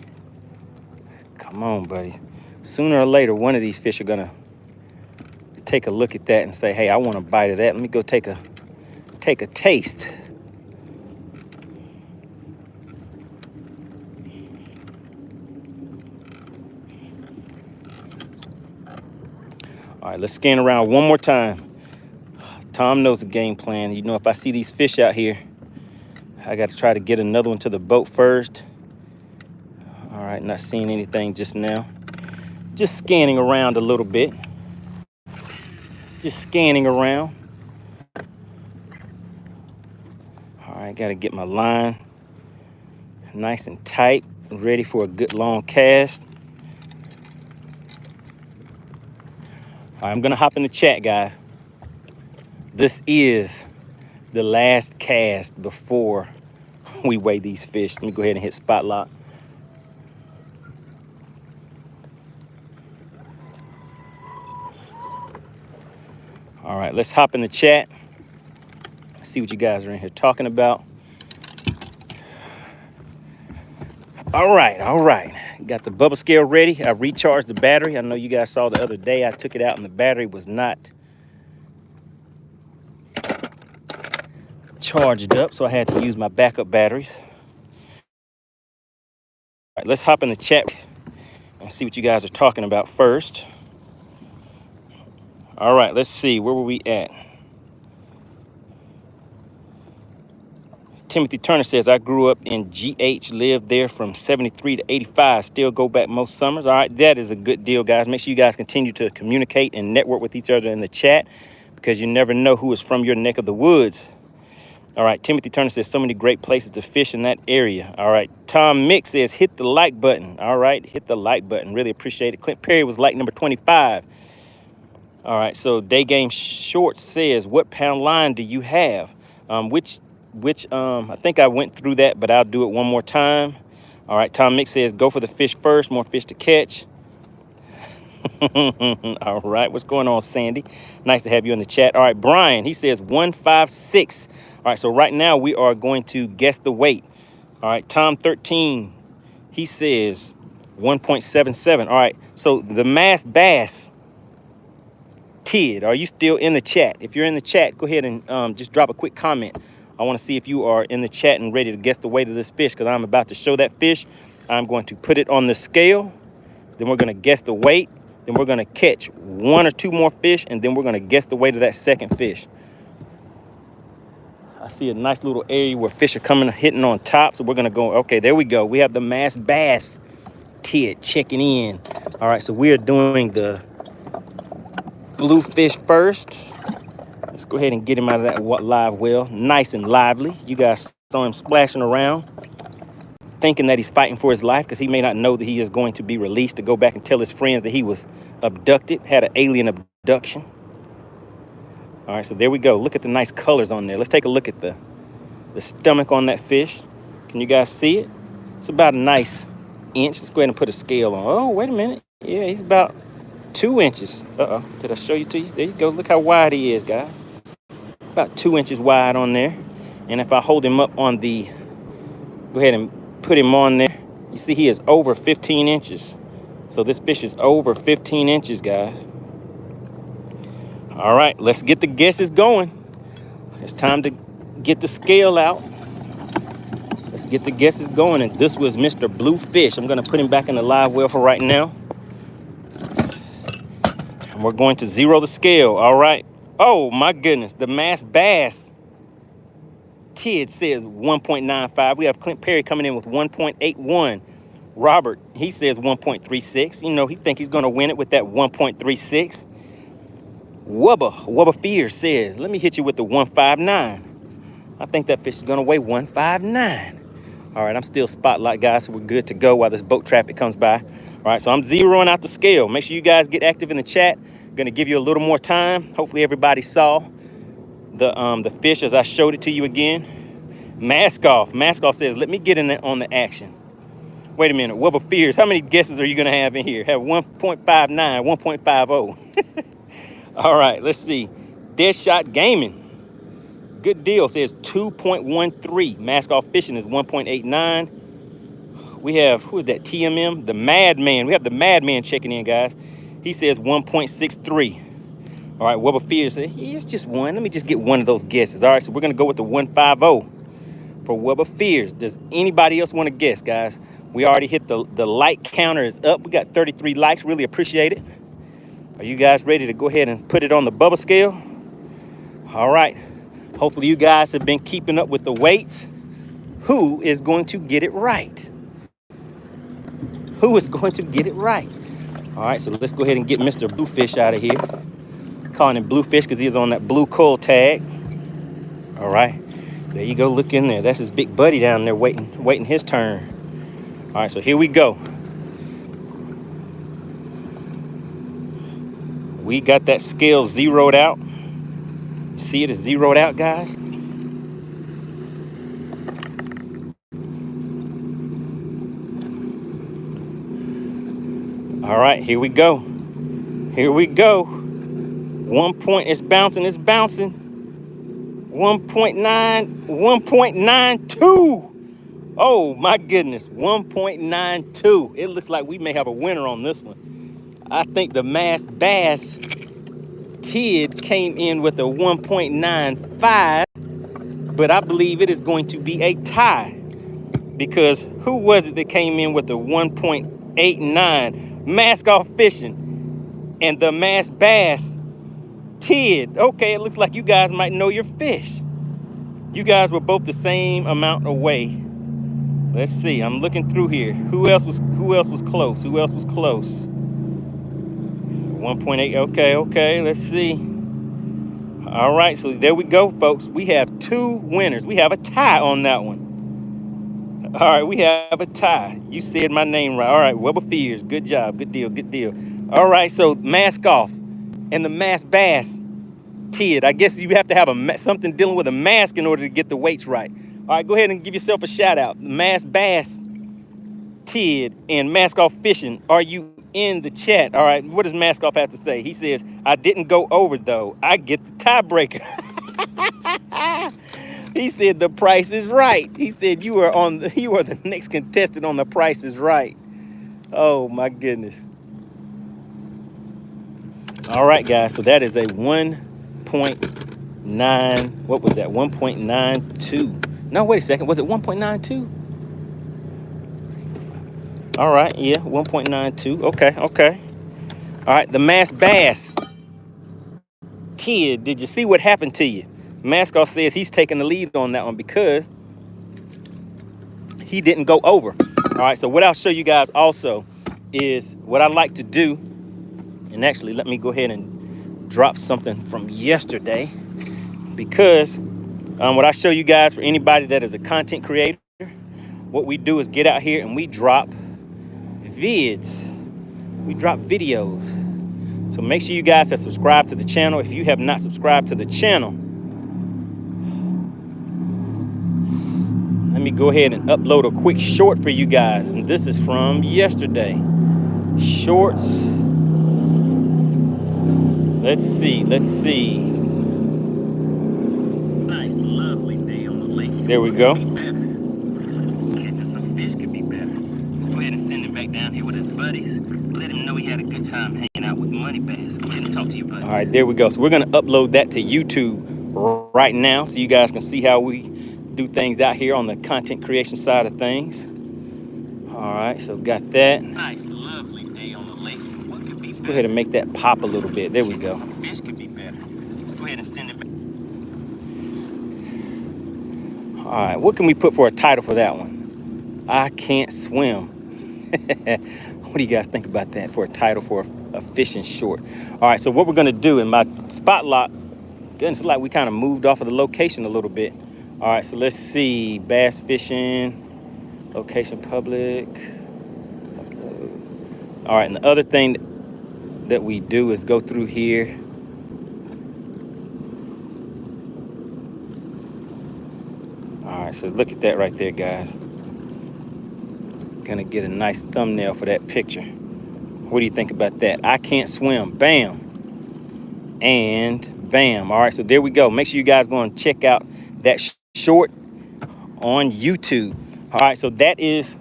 Come on, buddy. Sooner or later, one of these fish are gonna take a look at that and say, hey, I want a bite of that. Let me go take a taste. All right, let's scan around one more time. Tom knows the game plan. You know, if I see these fish out here, I got to try to get another one to the boat first. All right, not seeing anything just now. Just scanning around a little bit. Just scanning around. All right, got to get my line nice and tight, ready for a good long cast. All right, I'm gonna hop in the chat, guys. This is the last cast before we weigh these fish. Let me go ahead and hit spot lock. All right, let's hop in the chat. See what you guys are in here talking about. All right. Got the bubble scale ready. I recharged the battery. I know you guys saw the other day I took it out and the battery was not charged up, so I had to use my backup batteries. All right, let's hop in the chat and see what you guys are talking about first. All right, let's see. Where were we at? Timothy Turner says, I grew up in GH, lived there from 73 to 85, still go back most summers. All right, that is a good deal, guys. Make sure you guys continue to communicate and network with each other in the chat because you never know who is from your neck of the woods. All right, Timothy Turner says, so many great places to fish in that area. All right, Tom Mick says, hit the like button. All right, hit the like button. Really appreciate it. Clint Perry was like number 25. All right, so Day Game Short says, what pound line do you have? Which I think I went through that, but I'll do it one more time. All right, Tom Mick says, go for the fish first, more fish to catch. All right, what's going on, Sandy? Nice to have you in the chat. All right, Brian, he says 156. All right, so right now we are going to guess the weight. All right, Tom 13, he says 1.77. All right, so the mass bass, Tid, are you still in the chat? If you're in the chat, go ahead and just drop a quick comment. I want to see if you are in the chat and ready to guess the weight of this fish, because I'm about to show that fish. I'm going to put it on the scale. Then we're going to guess the weight. Then we're going to catch one or two more fish, and then we're going to guess the weight of that second fish. I see a nice little area where fish are coming, hitting on top. So we're going to go, okay, there we go. We have the mass bass Tid checking in. All right, so we are doing the bluefish first. Let's go ahead and get him out of that live well. Nice and lively. You guys saw him splashing around, thinking that he's fighting for his life, because he may not know that he is going to be released to go back and tell his friends that he was abducted, had an alien abduction. All right, so there we go. Look at the nice colors on there. Let's take a look at the stomach on that fish. Can you guys see it? It's about a nice inch. Let's go ahead and put a scale on. Oh, wait a minute. Yeah, he's about 2 inches. Uh-oh, did I show you to you? There you go. Look how wide he is, guys. About 2 inches wide on there. And if I hold him up on the, go ahead and put him on there, you see he is over 15 inches. So this fish is over 15 inches, guys. All right, let's get the guesses going. It's time to get the scale out. Let's get the guesses going. And this was Mr. Bluefish. I'm going to put him back in the live well for right now. And we're going to zero the scale. All right. Oh, my goodness. The mass bass Tid says 1.95. We have Clint Perry coming in with 1.81. Robert, he says 1.36. You know, he think he's going to win it with that 1.36. Wubba Fear says, let me hit you with the 159. I think that fish is going to weigh 159. All right, I'm still spotlight, guys, so we're good to go while this boat traffic comes by. All right, so I'm zeroing out the scale. Make sure you guys get active in the chat. Going to give you a little more time. Hopefully everybody saw the fish as I showed it to you again. Mask off says, let me get in there on the action. Wait a minute, Wubba Fears, how many guesses are you going to have in here? Have 1.59, 1.50. All right, let's see. Deadshot Gaming. Good deal says 2.13. Mask off fishing is 1.89. We have, who is that? TMM, the Madman. We have the Madman checking in, guys. He says 1.63. All right, Wubba Fears says, yeah, it's just one. Let me just get one of those guesses. All right, so we're going to go with the 150 for Wubba Fears. Does anybody else want to guess, guys? We already hit the like counter is up. We got 33 likes. Really appreciate it. Are you guys ready to go ahead and put it on the Bubba scale? All right. Hopefully you guys have been keeping up with the weights. Who is going to get it right? Who is going to get it right? All right, so let's go ahead and get Mr. Bluefish out of here. Calling him Bluefish because he is on that blue coal tag. All right, there you go. Look in there. That's his big buddy down there waiting his turn. All right, so here we go. We got that scale zeroed out. See it is zeroed out, guys. All right, here we go. Here we go. 1 point, it's bouncing, it's bouncing. 1.9, 1.92. Oh my goodness, 1.92. It looks like we may have a winner on this one. I think the mass bass Tid came in with a 1.95, but I believe it is going to be a tie, because who was it that came in with the 1.89? Mask off fishing and the mass bass Tid. Okay, it looks like you guys might know your fish. You guys were both the same amount away. Let's see. I'm looking through here. Who else was close? Who else was close? 1.8. Okay. Let's see. All right, so there we go, folks. We have two winners. We have a tie on that one. All right, we have a tie. You said my name right. All right, Wubba Fears. Good job. Good deal. All right, so mask off and the mass bass Tid. I guess you have to have something dealing with a mask in order to get the weights right. All right, go ahead and give yourself a shout out. Mass Bass, Tid, and Mask Off Fishing. Are you in the chat? All right, what does Mask Off have to say? He says, I didn't go over though. I get the tiebreaker. He said the price is right. He said you are the next contestant on the Price is Right. Oh my goodness. All right, guys. So that is a 1.9. What was that? 1.92. No, wait a second. Was it 1.92? All right. Yeah, 1.92. Okay. Okay. All right. The Mass Bass. Tid, did you see what happened to you? Maskoff says he's taking the lead on that one because he didn't go over. All right, so what I'll show you guys also is what I like to do. And actually, let me go ahead and drop something from yesterday, because what I show you guys, for anybody that is a content creator, what we do is get out here and we drop vids. We drop videos. So make sure you guys have subscribed to the channel. If you have not subscribed to the channel, let me go ahead and upload a quick short for you guys. And this is from yesterday. Shorts. Let's see. Nice, lovely day on the lake. There we go. Catching some fish could be better. Let's go ahead and send him back down here with his buddies. Let him know he had a good time hanging out with Money Bass. Go ahead and talk to your buddies. All right, there we go. So we're going to upload that to YouTube right now so you guys can see how we do things out here on the content creation side of things. All right, so got that. Nice, lovely day on the lake. What could be Let's go ahead and make that pop a little bit. There we go. Some fish could be better. Let's go ahead and send it back. All right, what can we put for a title for that one? I can't swim. What do you guys think about that for a title for a fishing short? All right, so what we're gonna do in my spot lock, goodness, like we kind of moved off of the location a little bit. All right, so let's see, bass fishing, location public, upload. All right, and the other thing that we do is go through here. All right, so look at that right there, guys. Gonna get a nice thumbnail for that picture. What do you think about that? I can't swim, bam, and bam. All right, so there we go. Make sure you guys go and check out that short on YouTube. All right, so that is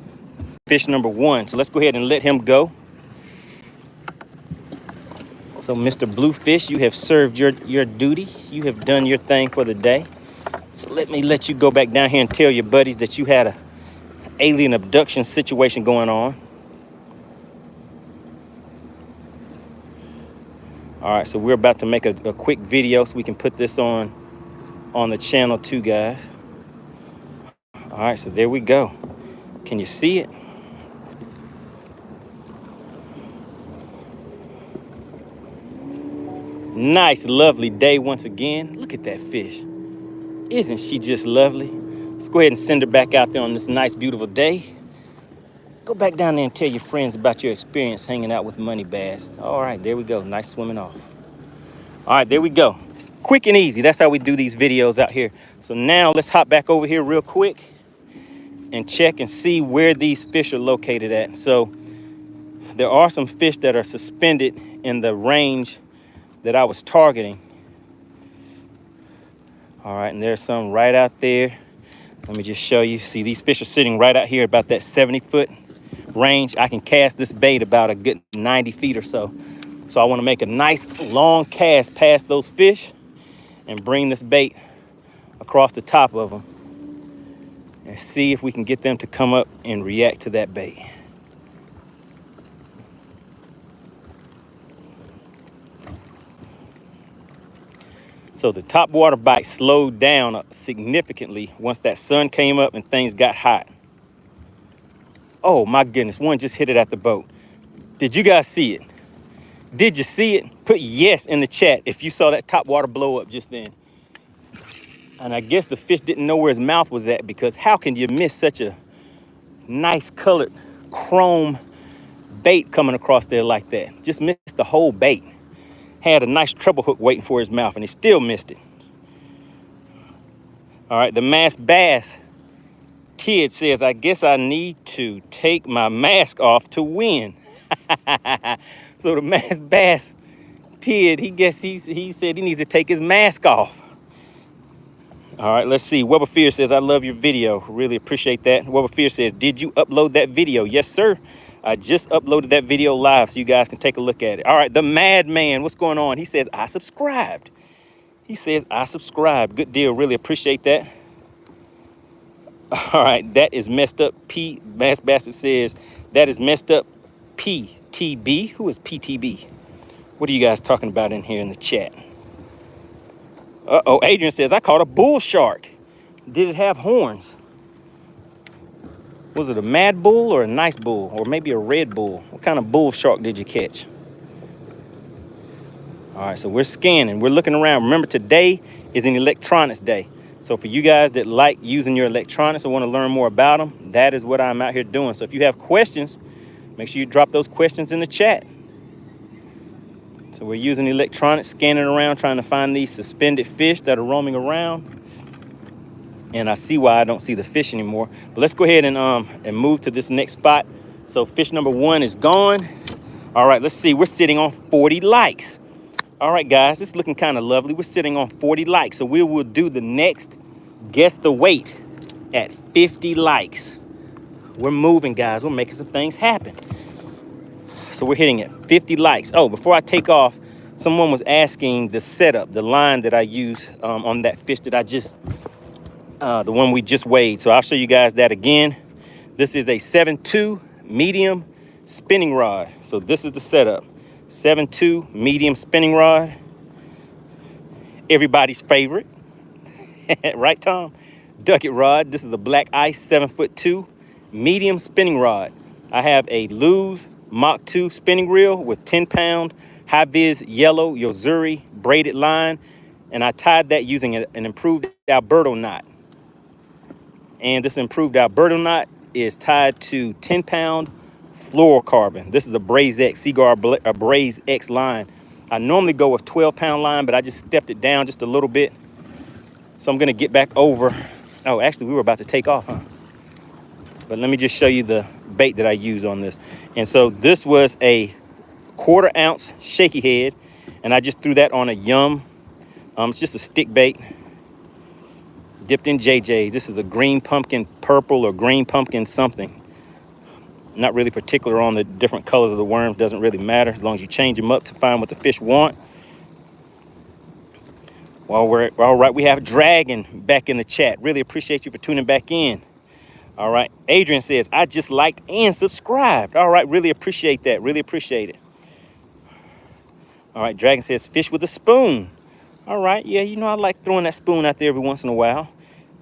fish number one. So let's go ahead and let him go. So Mr. Bluefish, you have served your duty. You have done your thing for the day. So let me let you go back down here and tell your buddies that you had a alien abduction situation going on. All right, so we're about to make a quick video so we can put this on the channel too, guys. All right, so there we go. Can you see it? Nice, lovely day once again. Look at that fish. Isn't she just lovely? Let's go ahead and send her back out there on this nice, beautiful day. Go back down there and tell your friends about your experience hanging out with Money Bass. All right, there we go. Nice swimming off. All right, there we go. Quick and easy. That's how we do these videos out here. So now let's hop back over here real quick and check and see where these fish are located at. So there are some fish that are suspended in the range that I was targeting. All right, and there's some right out there. Let me just show you. See, these fish are sitting right out here about that 70-foot range. I can cast this bait about a good 90 feet or so. So I want to make a nice long cast past those fish and bring this bait across the top of them and see if we can get them to come up and react to that bait. So the top water bite slowed down significantly once that sun came up and things got hot. Oh my goodness, one just hit it at the boat. Did you guys see it? Did you see it? Put yes in the chat if you saw that top water blow up just then. And I guess the fish didn't know where his mouth was at, because how can you miss such a nice colored chrome bait coming across there like that? Just missed the whole bait. had a nice treble hook waiting for his mouth, and he still missed it. All right, the masked bass. Tid says, I guess I need to take my mask off to win. So the masked bass, Tid, he said he needs to take his mask off. All right, let's see. Weber Fear says, I love your video. Really appreciate that. Weber Fear says, did you upload that video? Yes, sir. I just uploaded that video live so you guys can take a look at it. All right, the Madman, what's going on? He says, I subscribed. He says, I subscribed. Good deal. Really appreciate that. All right, that is messed up. P. Bass Bastard says, that is messed up. PTB. Who is PTB? What are you guys talking about in here in the chat? Uh-oh, Adrian says, I caught a bull shark. Did it have horns? Was it a mad bull or a nice bull? Or maybe a red bull? What kind of bull shark did you catch? All right, so we're scanning. We're looking around. Remember, today is an electronics day. So for you guys that like using your electronics or want to learn more about them, that is what I'm out here doing. So if you have questions, make sure you drop those questions in the chat. So we're using electronics, scanning around, trying to find these suspended fish that are roaming around. And I see why I don't see the fish anymore. But let's go ahead and move to this next spot. So fish number 1 is gone. All right, let's see. We're sitting on 40 likes. All right, guys, it's looking kind of lovely. We're sitting on 40 likes. So we will do the next guess the weight at 50 likes. We're moving, guys. We're making some things happen. So we're hitting at 50 likes. Oh, before I take off, someone was asking the setup, the line that I use on that fish that I just, the one we just weighed. So I'll show you guys that again. This is a 7.2 medium spinning rod. So this is the setup. 7.2 medium spinning rod. Everybody's favorite. Right, Tom? Ducket rod. This is a black ice 7'2" medium spinning rod. I have a Lew's Mach 2 spinning reel with 10-pound high-vis yellow Yozuri braided line, and I tied that using an improved Alberto knot. And this improved Alberto knot is tied to 10-pound fluorocarbon. This is a Braze X, Seaguar Braze X line. I normally go with 12-pound line, but I just stepped it down just a little bit. So I'm gonna get back over. Oh, actually, we were about to take off, huh? But let me just show you the bait that I use on this. And so this was a 1/4 ounce shaky head, and I just threw that on a Yum. It's just a stick bait dipped in JJ's. This is a green pumpkin purple or green pumpkin something. Not really particular on the different colors of the worms. Doesn't really matter as long as you change them up to find what the fish want. Well, we're all right. We have Dragon back in the chat. Really appreciate you for tuning back in. All right. Adrian says, I just liked and subscribed. All right. Really appreciate that. Really appreciate it. All right. Dragon says, fish with a spoon. All right. Yeah, you know, I like throwing that spoon out there every once in a while.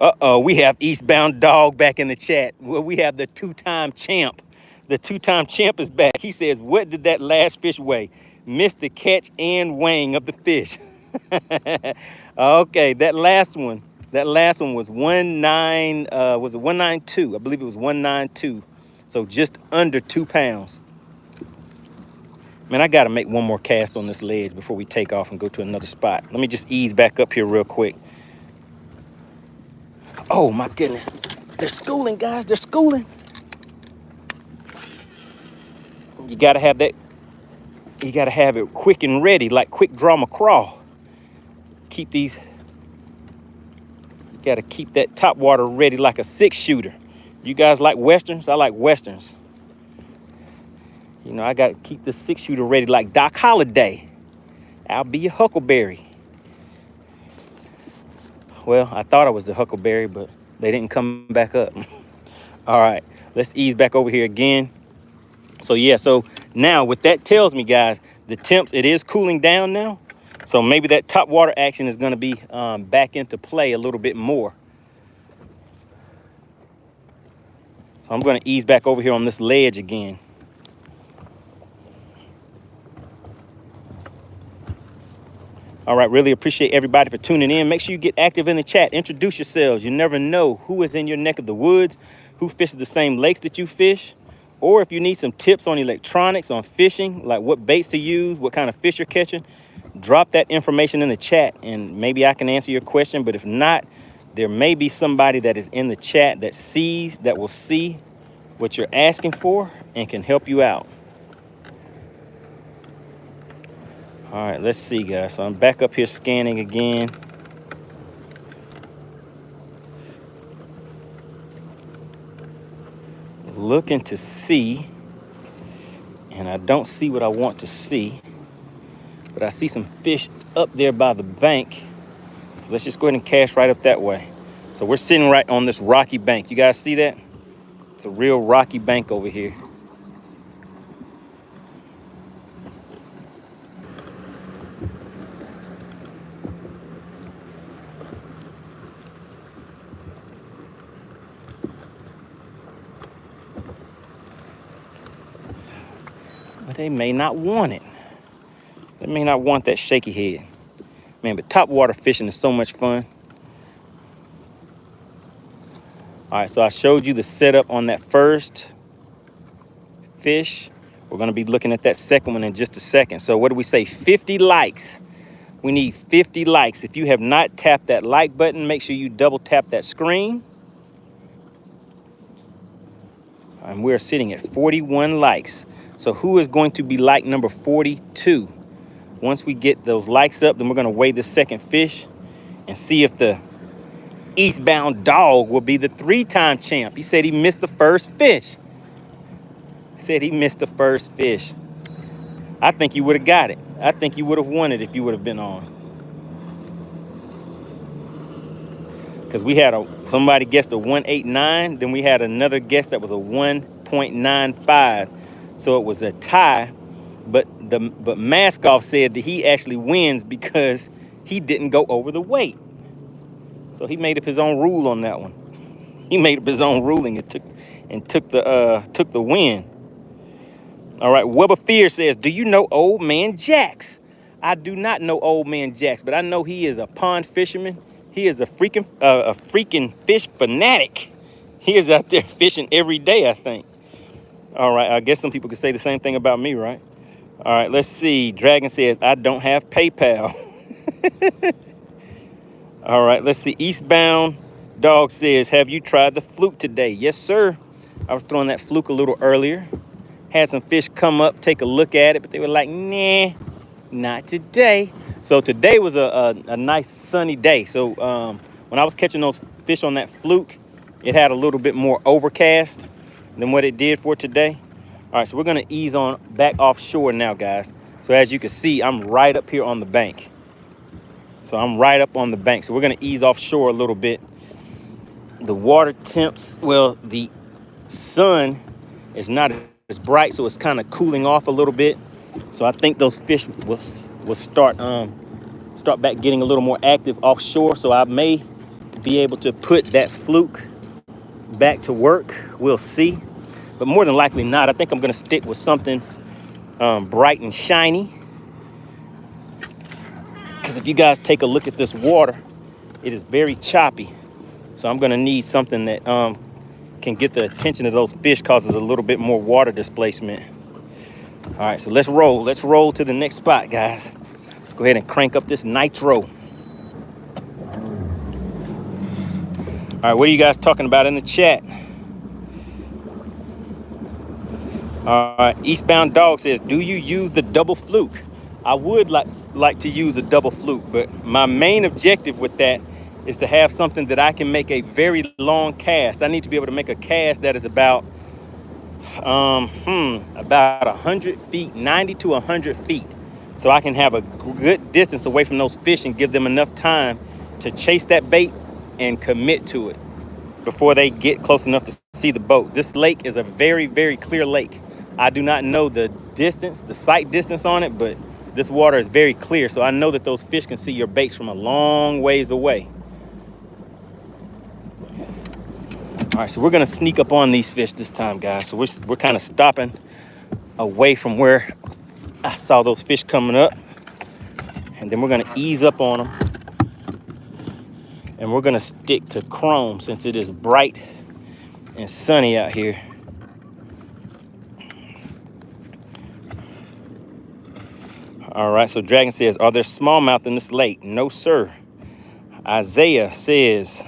Uh-oh. We have Eastbound Dog back in the chat. Well, we have the two-time champ. The two-time champ is back. He says, what did that last fish weigh? Missed the catch and weighing of the fish. Okay, that last one was 192. I believe it was 192. So just under 2 pounds. Man, I got to make one more cast on this ledge before we take off and go to another spot. Let me just ease back up here real quick. Oh my goodness. They're schooling, guys. They're schooling. You got to have that. You got to have it quick and ready, like quick draw McCraw. Keep these. You got to keep that top water ready like a 6-shooter. You guys like Westerns? I like Westerns. You know, I got to keep the 6-shooter ready like Doc Holliday. I'll be a Huckleberry. Well, I thought I was the Huckleberry, but they didn't come back up. All right, let's ease back over here again. So yeah, so now what that tells me, guys, the temps, it is cooling down now. So maybe that top water action is going to be back into play a little bit more. So I'm going to ease back over here on this ledge again. All right, really appreciate everybody for tuning in. Make sure you get active in the chat. Introduce yourselves. You never know who is in your neck of the woods, who fishes the same lakes that you fish, or if you need some tips on electronics, on fishing, like what baits to use, what kind of fish you're catching. drop that information in the chat and maybe I can answer your question. But if not, there may be somebody that is in the chat that will see what you're asking for and can help you out. All right, let's see, guys. So I'm back up here scanning again. Looking to see, and I don't see what I want to see, but I see some fish up there by the bank. So let's just go ahead and cast right up that way. So we're sitting right on this rocky bank. You guys see that? It's a real rocky bank over here. But they may not want it. They may not want that shaky head. Man, but topwater fishing is so much fun. All right, so I showed you the setup on that first fish. We're gonna be looking at that second one in just a second. So what do we say? 50 likes. We need 50 likes. If you have not tapped that like button, make sure you double tap that screen. And we're sitting at 41 likes. So who is going to be like number 42? Once we get those likes up, then we're gonna weigh the second fish and see if the Eastbound Dog will be the 3-time champ. He said he missed the first fish. I think you would have got it. I think you would have won it if you would have been on. Because we had somebody guessed a 189, then we had another guess that was a 1.95. So it was a tie, but Maskoff said that he actually wins because he didn't go over the weight. So he made up his own rule on that one. He made up his own ruling and took the win. All right, Weber Fear says, do you know Old Man Jax? I do not know Old Man Jax, but I know he is a pond fisherman. He is a freaking fish fanatic. He is out there fishing every day, I think. All right, I guess some people could say the same thing about me, right? All right, let's see. Dragon says, I don't have PayPal. All right, let's see. Eastbound Dog says, have you tried the fluke today? Yes, sir. I was throwing that fluke a little earlier. Had some fish come up, take a look at it, but they were like, nah, not today. So today was a nice sunny day. So when I was catching those fish on that fluke, it had a little bit more overcast than what it did for today. All right, so we're gonna ease on back offshore now, guys. So as you can see, I'm right up here on the bank. So we're gonna ease offshore a little bit. The water temps, well, the sun is not as bright, so it's kind of cooling off a little bit. So I think those fish will start back getting a little more active offshore. So I may be able to put that fluke back to work. We'll see. But more than likely not. I think I'm gonna stick with something bright and shiny. Because if you guys take a look at this water, it is very choppy. So I'm gonna need something that can get the attention of those fish, causes a little bit more water displacement. All right, so let's roll. Let's roll to the next spot, guys. Let's go ahead and crank up this nitro. All right, what are you guys talking about in the chat? All right, Eastbound Dog says, do you use the double fluke? I would like to use a double fluke, but my main objective with that is to have something that I can make a very long cast. I need to be able to make a cast that is about 100 feet, 90 to 100 feet. So I can have a good distance away from those fish and give them enough time to chase that bait and commit to it before they get close enough to see the boat. This lake is a very, very clear lake. I do not know the distance, the sight distance on it, but this water is very clear. So I know that those fish can see your baits from a long ways away. All right, so we're gonna sneak up on these fish this time, guys. So we're kind of stopping away from where I saw those fish coming up. And then we're gonna ease up on them. And we're gonna stick to chrome since it is bright and sunny out here. All All right, so Dragon says, are there smallmouth in this lake? No, sir. Isaiah says,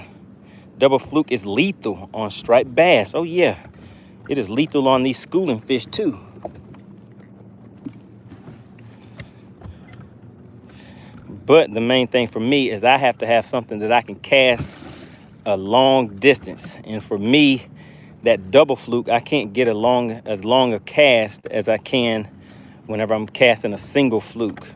double fluke is lethal on striped bass. Oh, yeah. It is lethal on these schooling fish, too. But the main thing for me is I have to have something that I can cast a long distance. And for me, that double fluke, I can't get as long a cast as I can whenever I'm casting a single fluke.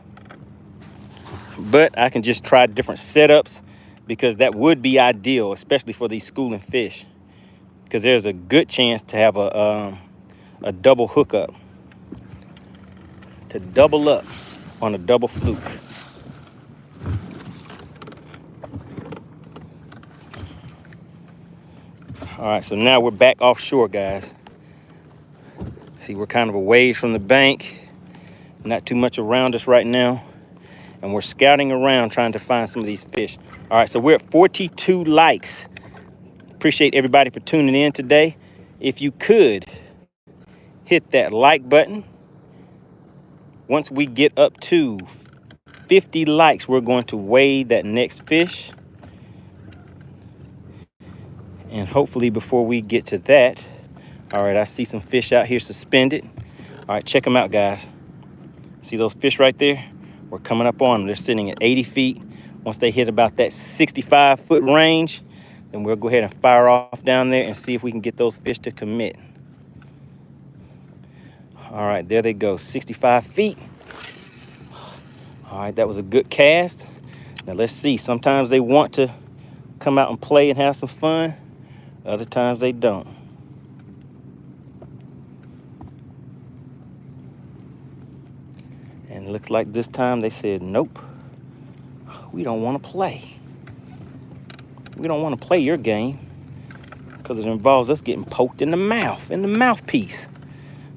But I can just try different setups because that would be ideal, especially for these schooling fish, because there's a good chance to have a double hookup, to double up on a double fluke. All right, so now we're back offshore, guys. See, we're kind of away from the bank, not too much around us right now, and we're scouting around trying to find some of these fish. All right, so we're at 42 likes. Appreciate everybody for tuning in today. If you could hit that like button. Once we get up to 50 likes, we're going to weigh that next fish. And hopefully before we get to that, all right, I see some fish out here suspended. All right, check them out, guys. See those fish right there? We're coming up on them. They're sitting at 80 feet. Once they hit about that 65-foot range, then we'll go ahead and fire off down there and see if we can get those fish to commit. All right, there they go, 65 feet. All right, that was a good cast. Now let's see, sometimes they want to come out and play and have some fun. Other times they don't. And it looks like this time they said, nope, we don't want to play. We don't want to play your game because it involves us getting poked in the mouthpiece.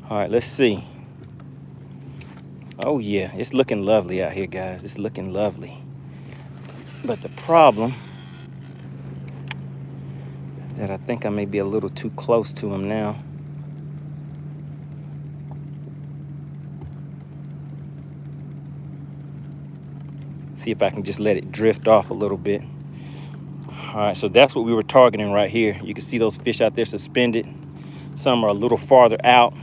All right, let's see. Oh, yeah, it's looking lovely out here, guys. It's looking lovely. But the problem is that I think I may be a little too close to him now. See if I can just let it drift off a little bit. All right, so that's what we were targeting right here. You can see those fish out there suspended. Some are a little farther out.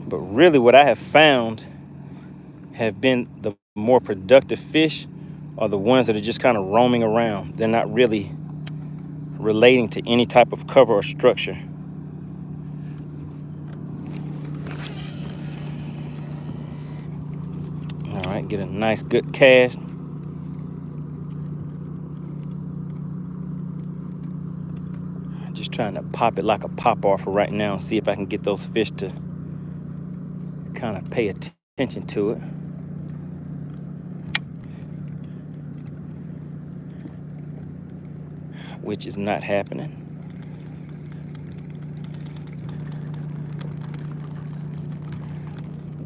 But really what I have found have been the more productive fish are the ones that are just kind of roaming around. They're not really relating to any type of cover or structure. All right, get a nice good cast. Just trying to pop it like a pop-off right now and see if I can get those fish to kind of pay attention to it. Which is not happening.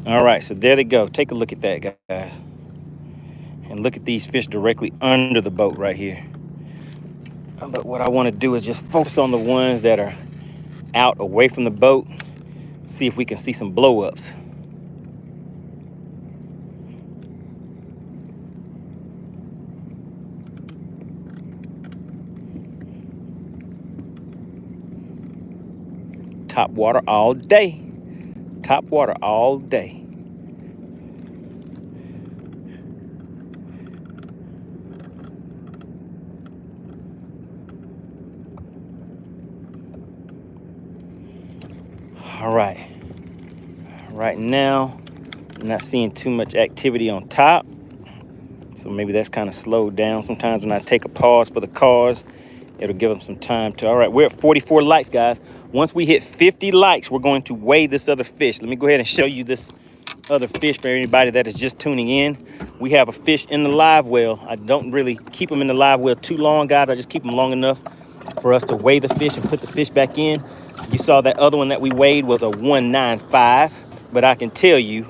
All right, so there they go. Take a look at that, guys. And look at these fish directly under the boat right here. But what I want to do is just focus on the ones that are out away from the boat. See if we can see some blow-ups. Top water all day. Top water all day. All right. Right now, I'm not seeing too much activity on top. So maybe that's kind of slowed down. Sometimes when I take a pause for the cars, it'll give them some time to. All right, we're at 44 likes, guys. Once we hit 50 likes, we're going to weigh this other fish. Let me go ahead and show you this other fish for anybody that is just tuning in. We have a fish in the live well. I don't really keep them in the live well too long, guys. I just keep them long enough for us to weigh the fish and put the fish back in. You saw that other one that we weighed was a 195, but I can tell you,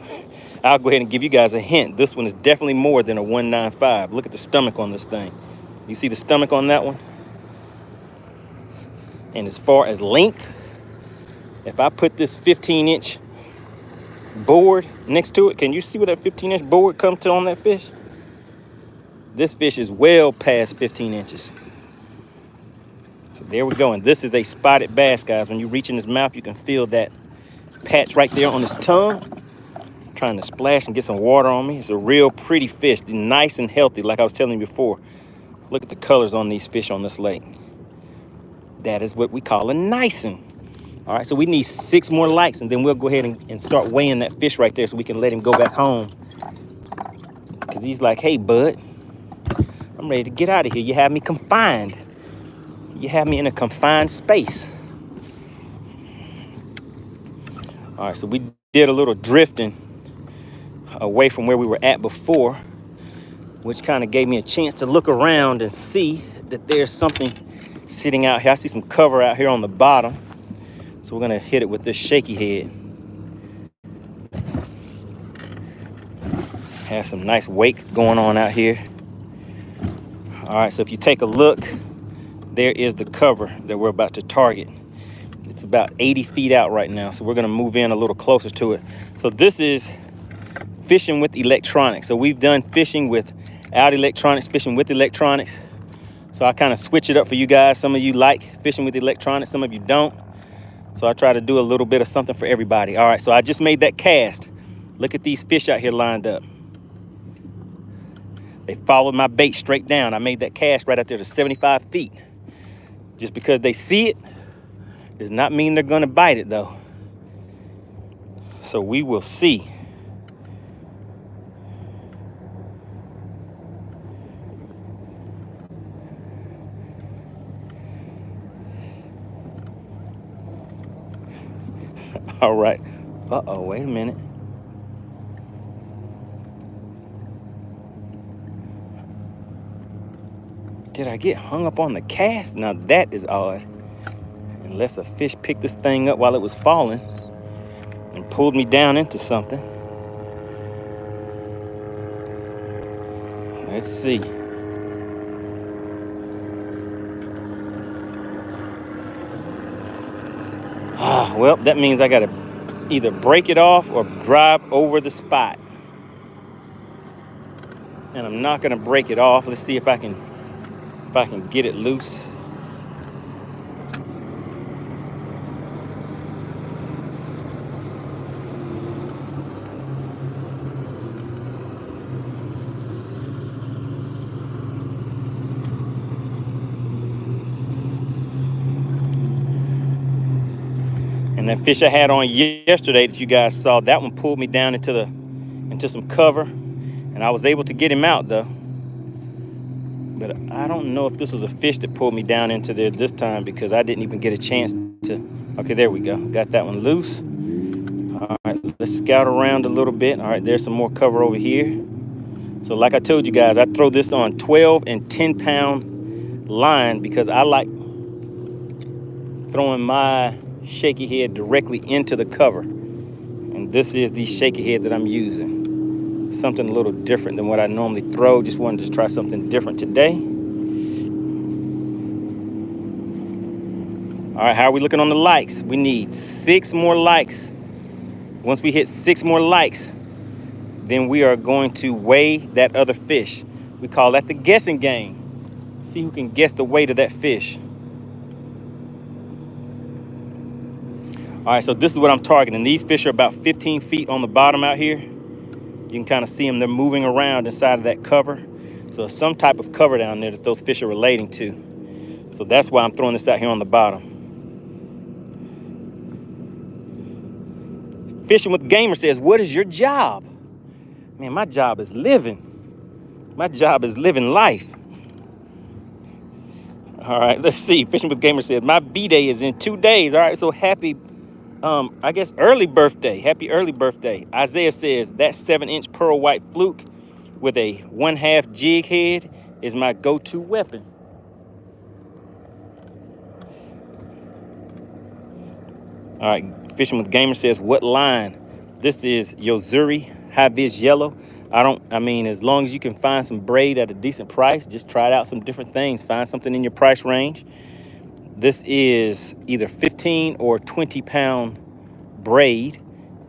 I'll go ahead and give you guys a hint. This one is definitely more than a 195. Look at the stomach on this thing. You see the stomach on that one? And as far as length, If I put this 15-inch board next to it, can you see where that 15-inch board comes to on that fish? This fish is well past 15 inches. So there we go. And this is a spotted bass, guys. When you reach in his mouth, you can feel that patch right there on his tongue. I'm trying to splash and get some water on me. It's a real pretty fish, nice and healthy, like I was telling you before. Look at the colors on these fish on this lake. That is what we call a nice one. All right, so we need 6 more likes, and then we'll go ahead and start weighing that fish right there so we can let him go back home. Because he's like, hey, bud, I'm ready to get out of here. You have me confined. You have me in a confined space. All right, so we did a little drifting away from where we were at before, which kind of gave me a chance to look around and see that there's something sitting out here. I see some cover out here on the bottom. So we're gonna hit it with this shaky head. Has some nice wakes going on out here. All right, so if you take a look, there is the cover that we're about to target. It's about 80 feet out right now, so we're gonna move in a little closer to it. So this is fishing with electronics. So we've done fishing without electronics, fishing with electronics. So I kind of switch it up for you guys. Some of you like fishing with electronics, some of you don't. So I try to do a little bit of something for everybody. All right, so I just made that cast. Look at these fish out here lined up. They followed my bait straight down. I made that cast right out there to 75 feet. Just because they see it does not mean they're gonna bite it though. So we will see. All right. Uh-oh, wait a minute. Did I get hung up on the cast? Now that is odd. Unless a fish picked this thing up while it was falling and pulled me down into something. Let's see. Well, that means I gotta either break it off or drive over the spot. And I'm not gonna break it off. Let's see if I can get it loose. And that fish I had on yesterday that you guys saw, that one pulled me down into some cover, and I was able to get him out though. But I don't know if this was a fish that pulled me down into there this time, because I didn't even get a chance to. Okay, there we go. Got that one loose. All right, let's scout around a little bit. All right, there's some more cover over here. So like I told you guys, I throw this on 12 and 10-pound line because I like throwing my shaky head directly into the cover. And this is the shaky head that I'm using. Something a little different than what I normally throw. Just wanted to try something different today. All right, how are we looking on the likes? We need 6 more likes. Once we hit 6 more likes, then we are going to weigh that other fish. We call that the guessing game. See who can guess the weight of that fish. All right, so this is what I'm targeting. These fish are about 15 feet on the bottom out here. You can kind of see them. They're moving around inside of that cover. So it's some type of cover down there that those fish are relating to. So that's why I'm throwing this out here on the bottom. Fishing with Gamer says, what is your job? Man, my job is living. My job is living life. All right, let's see. Fishing with Gamer says, my B-Day is in 2 days. All right, so happy, I guess, early birthday. Happy early birthday. Isaiah says, that 7-inch pearl white fluke with a 1/2 jig head is my go-to weapon. All right, Fishing with Gamer says, what line? This is Yozuri High Vis Yellow. I mean, as long as you can find some braid at a decent price, just try out some different things. Find something in your price range. This is either 15 or 20 pound braid,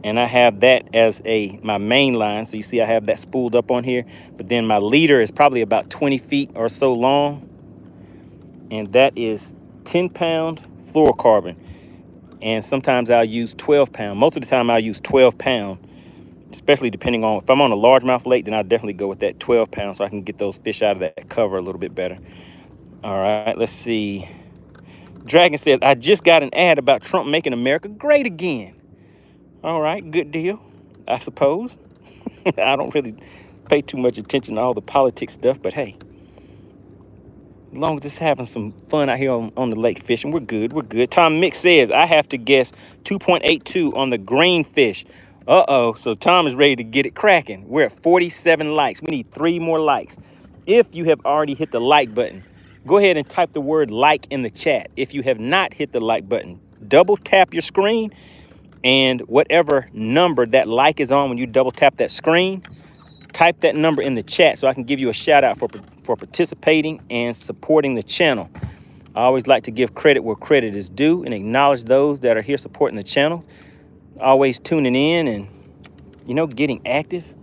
and I have that as my main line. So you see I have that spooled up on here, but then my leader is probably about 20 feet or so long, and that is 10-pound fluorocarbon. And sometimes I'll use 12-pound. Most of the time I'll use 12-pound, especially depending on if I'm on a largemouth lake, then I'll definitely go with that 12-pound so I can get those fish out of that cover a little bit better. All right, let's see. Dragon says, I just got an ad about Trump making America great again. All right, good deal, I suppose. I don't really pay too much attention to all the politics stuff, but hey, as long as it's having some fun out here on the lake fishing, we're good, we're good. Tom Mix says, I have to guess 2.82 on the green fish. Uh-oh, so Tom is ready to get it cracking. We're at 47 likes. We need 3 more likes. If you have already hit the like button, go ahead and type the word like in the chat. If you have not hit the like button, double tap your screen, and whatever number that like is on when you double tap that screen, type that number in the chat so I can give you a shout out for participating and supporting the channel. I always like to give credit where credit is due and acknowledge those that are here supporting the channel, always tuning in and, you know, getting active,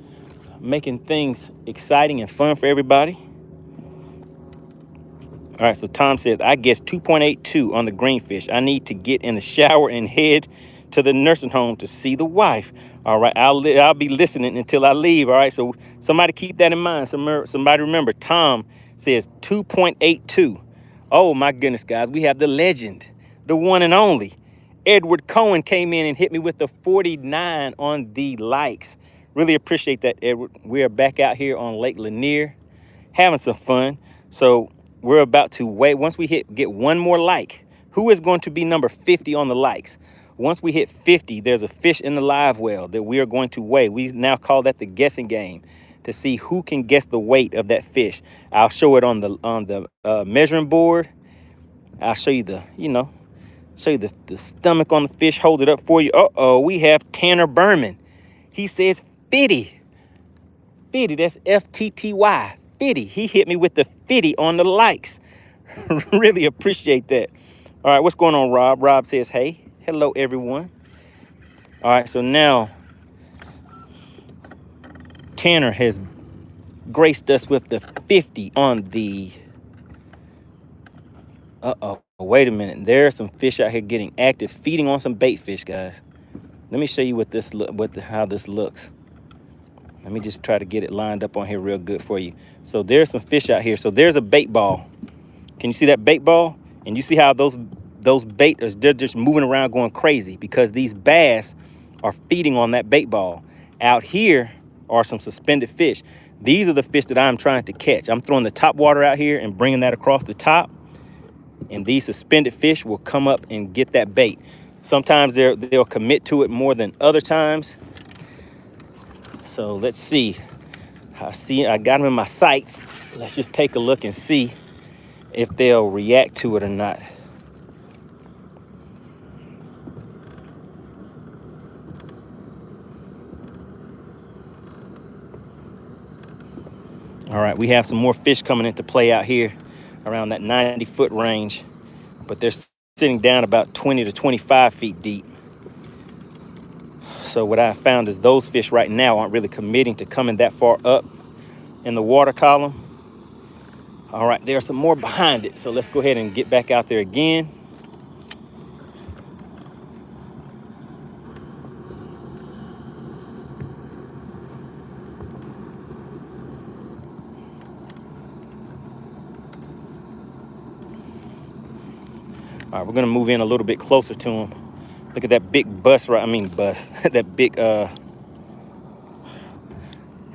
making things exciting and fun for everybody. All right, so Tom says, I guess 2.82 on the greenfish. I need to get in the shower and head to the nursing home to see the wife. All right, I'll be listening until I leave. All right, so somebody keep that in mind. Somebody remember, Tom says 2.82. Oh my goodness, guys, we have the legend, the one and only. Edward Cohen came in and hit me with the 49 on the likes. Really appreciate that, Edward. We are back out here on Lake Lanier, having some fun. So we're about to wait. Once we get one more like, who is going to be number 50 on the likes? Once we hit 50, there's a fish in the live well that we are going to weigh. We now call that the guessing game, to see who can guess the weight of that fish. I'll show it on the measuring board. I'll show you the stomach on the fish. Hold it up for you. Uh-oh, we have Tanner Berman. He says 50. 50, that's F-T-T-Y. 50. He hit me with the 50 on the likes. Really appreciate that. All right, what's going on, Rob? Rob says, hey, hello, everyone. All right, so now Tanner has graced us with the 50 on the... Uh-oh, wait a minute. There are some fish out here getting active, feeding on some bait fish, guys. Let me show you how this looks. Let me just try to get it lined up on here real good for you. So there's some fish out here. So there's a bait ball. Can you see that bait ball? And you see how those bait, they're just moving around going crazy because these bass are feeding on that bait ball. Out here are some suspended fish. These are the fish that I'm trying to catch. I'm throwing the top water out here and bringing that across the top. And these suspended fish will come up and get that bait. Sometimes they'll commit to it more than other times. So let's see. I got them in my sights. Let's just take a look and see if they'll react to it or not. All right, we have some more fish coming into play out here around that 90-foot range, but they're sitting down about 20 to 25 feet deep. So what I found is those fish right now aren't really committing to coming that far up in the water column. All right, there's some more behind it. So let's go ahead and get back out there again. All right, we're gonna move in a little bit closer to them. Look at that big that big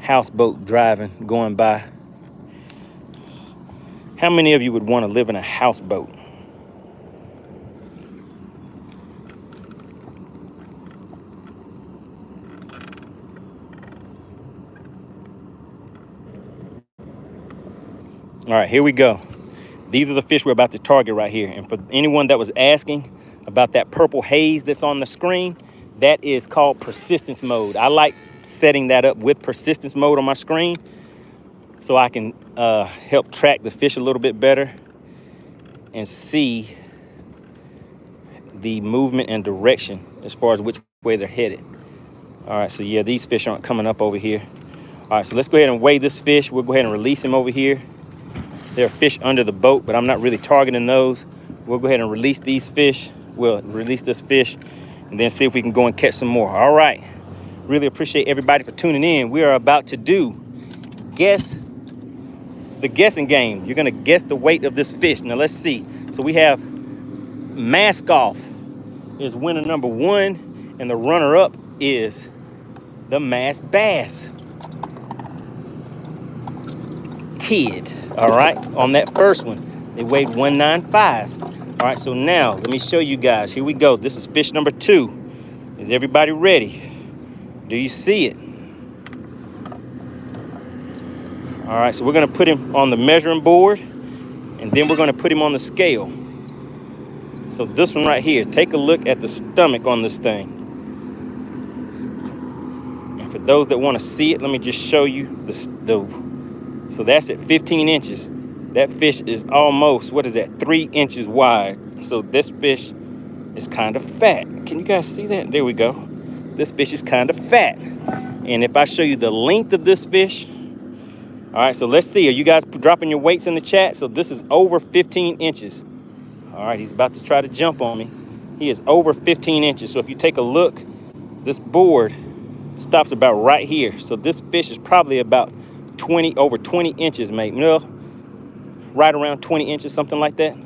houseboat going by. How many of you would want to live in a houseboat? All right, here we go. These are the fish we're about to target right here. And for anyone that was asking about that purple haze that's on the screen, that is called persistence mode. I like setting that up with persistence mode on my screen so I can help track the fish a little bit better and see the movement and direction as far as which way they're headed. All right, so yeah, these fish aren't coming up over here. All right, so let's go ahead and weigh this fish. We'll go ahead and release him over here. There are fish under the boat, but I'm not really targeting those. We'll go ahead and release these fish. We'll release this fish and then see if we can go and catch some more. All right, really appreciate everybody for tuning in. We are about to do the guessing game. You're gonna guess the weight of this fish. Now let's see. So we have Mask Off is winner number 1, and the runner-up is the Mass Bass Tid. All right, on that first one, they weighed 195. All right, so now let me show you guys. Here we go. This is fish number 2. Is everybody ready? Do you see it? All right, so we're gonna put him on the measuring board, and then we're gonna put him on the scale. So this one right here, take a look at the stomach on this thing. And for those that wanna see it, let me just show you so that's at 15 inches. That fish is almost, what is that, 3 inches wide. So this fish is kind of fat. Can you guys see that? There we go. This fish is kind of fat. And if I show you the length of this fish, all right, so let's see. Are you guys dropping your weights in the chat? So this is over 15 inches. All right, he's about to try to jump on me. He is over 15 inches. So if you take a look, this board stops about right here. So this fish is probably about over 20 inches, maybe. No, right around 20 inches, something like that.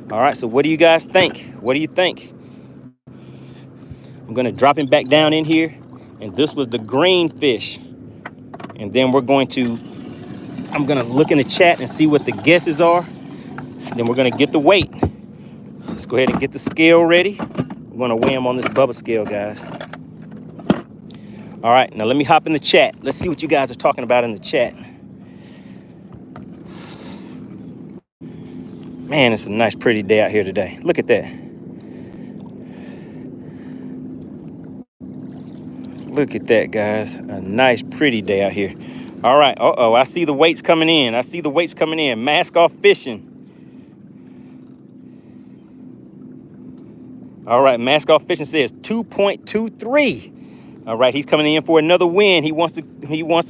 All right, so what do you guys think? What do you think? I'm gonna drop him back down in here. And this was the green fish. And then I'm gonna look in the chat and see what the guesses are. And then we're gonna get the weight. Let's go ahead and get the scale ready. We're gonna weigh him on this Bubba scale, guys. All right, now let me hop in the chat. Let's see what you guys are talking about in the chat. Man, it's a nice, pretty day out here today. Look at that. Look at that, guys. A nice, pretty day out here. All right. Uh-oh, I see the weights coming in. Mask Off Fishing. All right, Mask Off Fishing says 2.23. All right, he's coming in for another win. He wants to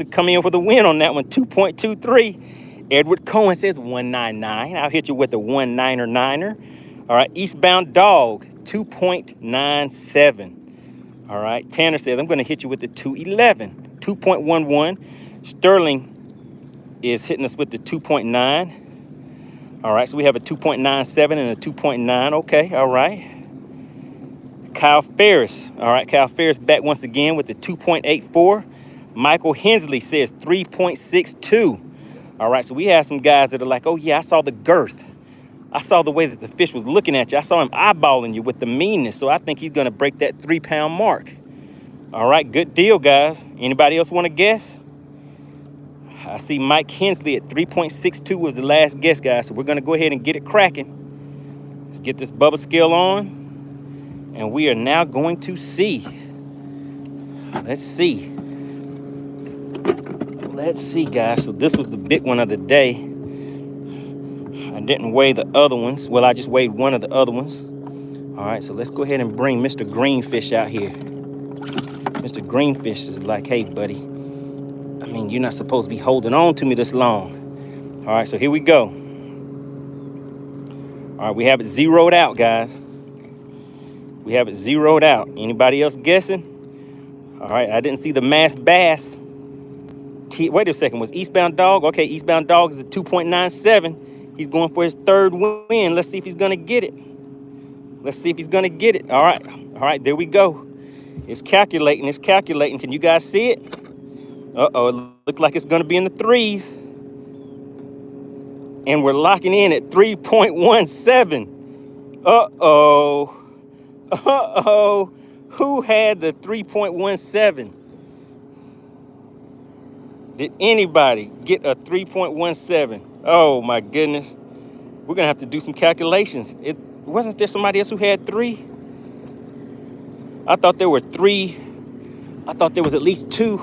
come in for the win on that one. 2.23. Edward Cohen says 199. I'll hit you with the 199er. All right, Eastbound Dog 2.97. All right, Tanner says I'm going to hit you with the 211. 2.11. Sterling is hitting us with the 2.9. All right, so we have a 2.97 and a 2.9. Okay, all right. Kyle Ferris. All right, Kyle Ferris back once again with the 2.84. Michael Hensley says 3.62. All right, so we have some guys that are like, oh, yeah, I saw the girth. I saw the way that the fish was looking at you. I saw him eyeballing you with the meanness. So I think he's going to break that 3-pound mark. All right, good deal, guys. Anybody else want to guess? I see Mike Hensley at 3.62 was the last guess, guys. So we're going to go ahead and get it cracking. Let's get this Bubba scale on. And we are now going to see. Let's see. Let's see, guys. So this was the big one of the day. I didn't weigh the other ones. Well, I just weighed one of the other ones. All right, so let's go ahead and bring Mr. Greenfish out here. Mr. Greenfish is like, hey, buddy. I mean, you're not supposed to be holding on to me this long. All right, so here we go. All right, we have it zeroed out, guys. We have it zeroed out. Anybody else guessing? All right, I didn't see the Mass Bass. Wait a second, was Eastbound Dog? Okay, Eastbound Dog is a 2.97. He's going for his third win. Let's see if he's going to get it. All right, there we go. It's calculating. Can you guys see it? Uh-oh, it looks like it's going to be in the 3s. And we're locking in at 3.17. Uh-oh. Who had the 3.17? Did anybody get a 3.17? Oh, my goodness. We're going to have to do some calculations. Wasn't there somebody else who had 3? I thought there were 3. I thought there was at least 2.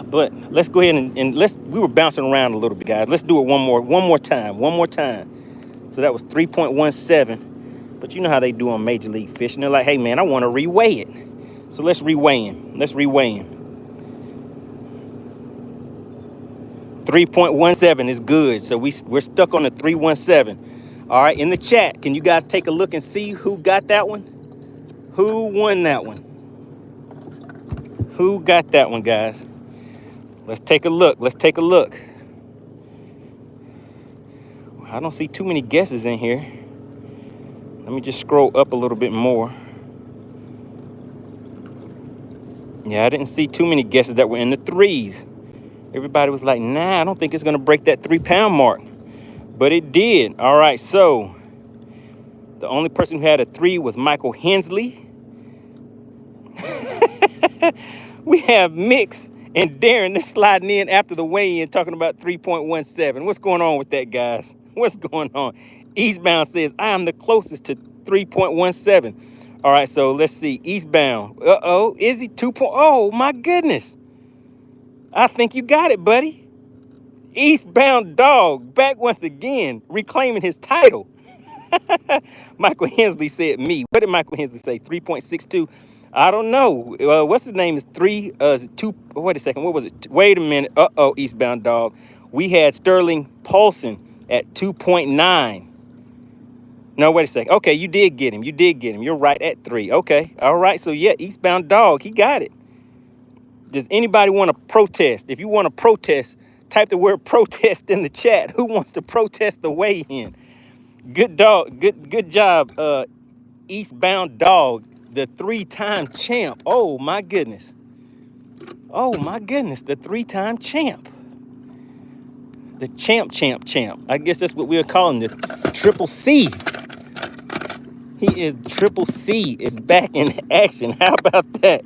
But let's go ahead and we were bouncing around a little bit, guys. Let's do it one more time. So that was 3.17. But you know how they do on Major League Fishing. They're like, hey, man, I want to reweigh it. So let's reweigh him. 3.17 is good. So we're stuck on the 317. All right, in the chat, can you guys take a look and see who got that one? Who won that one? Who got that one, guys? Let's take a look. I don't see too many guesses in here. Let me just scroll up a little bit more. Yeah, I didn't see too many guesses that were in the threes. Everybody was like, nah, I don't think it's going to break that 3 pound mark. But it did. All right, so the only person who had a 3 was Michael Hensley. We have Mix and Darren that's sliding in after the weigh-in talking about 3.17. What's going on with that, guys? What's going on? Eastbound says, I am the closest to 3.17. All right, so let's see. Eastbound. Uh-oh, is he 2. Oh, my goodness. I think you got it, buddy. Eastbound Dog back once again, reclaiming his title. Michael Hensley said me. What did Michael Hensley say? 3.62. I don't know. What's his name? Is 2. Wait a second. What was it? Wait a minute. Uh-oh, Eastbound Dog. We had Sterling Paulson at 2.9. No, wait a second. Okay, you did get him. You're right at 3. Okay. All right. So, yeah, Eastbound Dog, he got it. Does anybody want to protest? If you want to protest, type the word protest in the chat. Who wants to protest the weigh-in? Good dog. Good job, Eastbound Dog, the 3-time champ. Oh, my goodness. The 3-time champ. The champ. I guess that's what we're calling the Triple C. He is Triple C is back in action. How about that?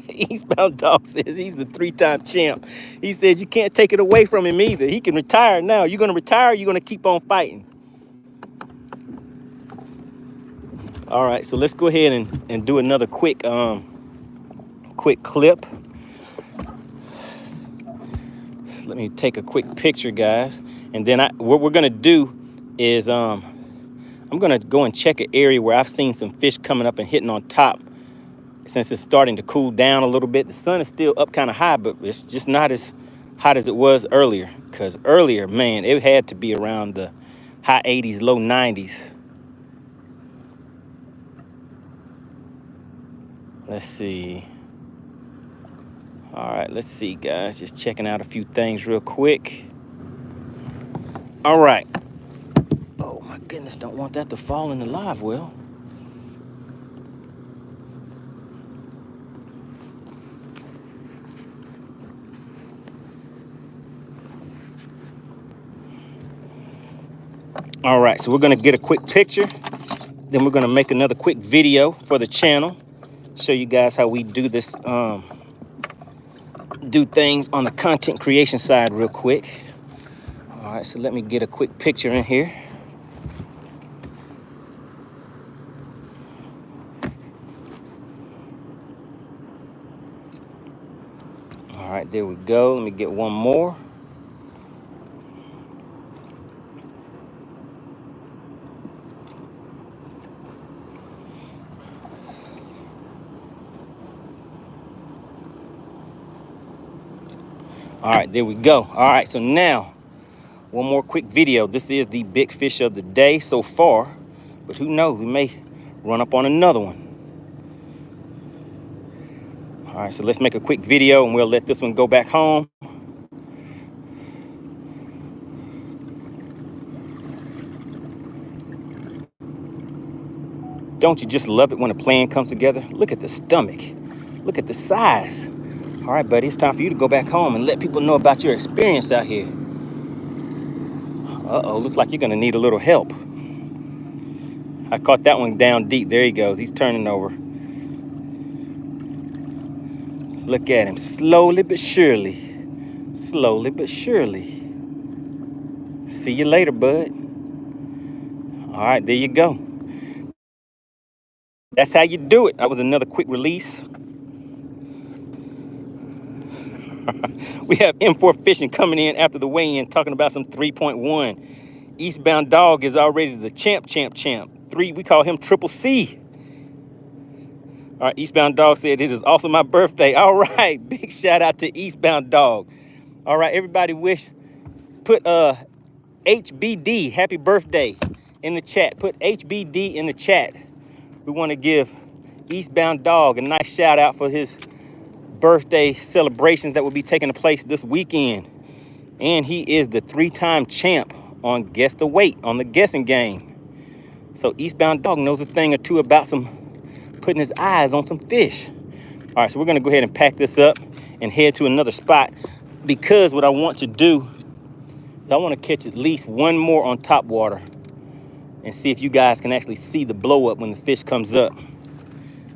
Eastbound Dog says he's the 3-time champ. He said you can't take it away from him either. He can retire now. You're going to retire or you're going to keep on fighting? All right, so let's go ahead and do another quick clip. Let me take a quick picture, guys. And then what we're going to do is I'm going to go and check an area where I've seen some fish coming up and hitting on top. Since it's starting to cool down a little bit, the sun is still up kind of high, but it's just not as hot as it was earlier. Because earlier, man, it had to be around the high 80s, low 90s. Let's see. All right, let's see, guys. Just checking out a few things real quick. All right. Oh, my goodness, don't want that to fall in the live well. All right, so we're going to get a quick picture. Then we're going to make another quick video for the channel. Show you guys how we do this, do things on the content creation side real quick. All right, so let me get a quick picture in here. All right, there we go. Let me get one more. All right, there we go. All right, so now one more quick video. This is the big fish of the day so far, but who knows? We may run up on another one. All right, so let's make a quick video and we'll let this one go back home. Don't you just love it when a plan comes together? Look at the stomach. Look at the size. All right, buddy, it's time for you to go back home and let people know about your experience out here. Uh-oh, looks like you're going to need a little help. I caught that one down deep. There he goes. He's turning over. Look at him. Slowly but surely. Slowly but surely. See you later, bud. All right, there you go. That's how you do it. That was another quick release. We have M4 Fishing coming in after the weigh-in talking about some 3.1. Eastbound Dog is already the champ. three, we call him Triple C. All right, Eastbound Dog said it is also my birthday. All right, big shout out to Eastbound Dog. All right, everybody put HBD, happy birthday, in the chat. Put HBD in the chat. We want to give Eastbound Dog a nice shout out for his birthday celebrations that will be taking place this weekend. And he is the 3-time champ on Guess the Weight on the guessing game. So Eastbound Dog knows a thing or two about putting his eyes on some fish. All right, so we're gonna go ahead and pack this up and head to another spot, because what I want to do is I want to catch at least one more on top water and see if you guys can actually see the blow up when the fish comes up.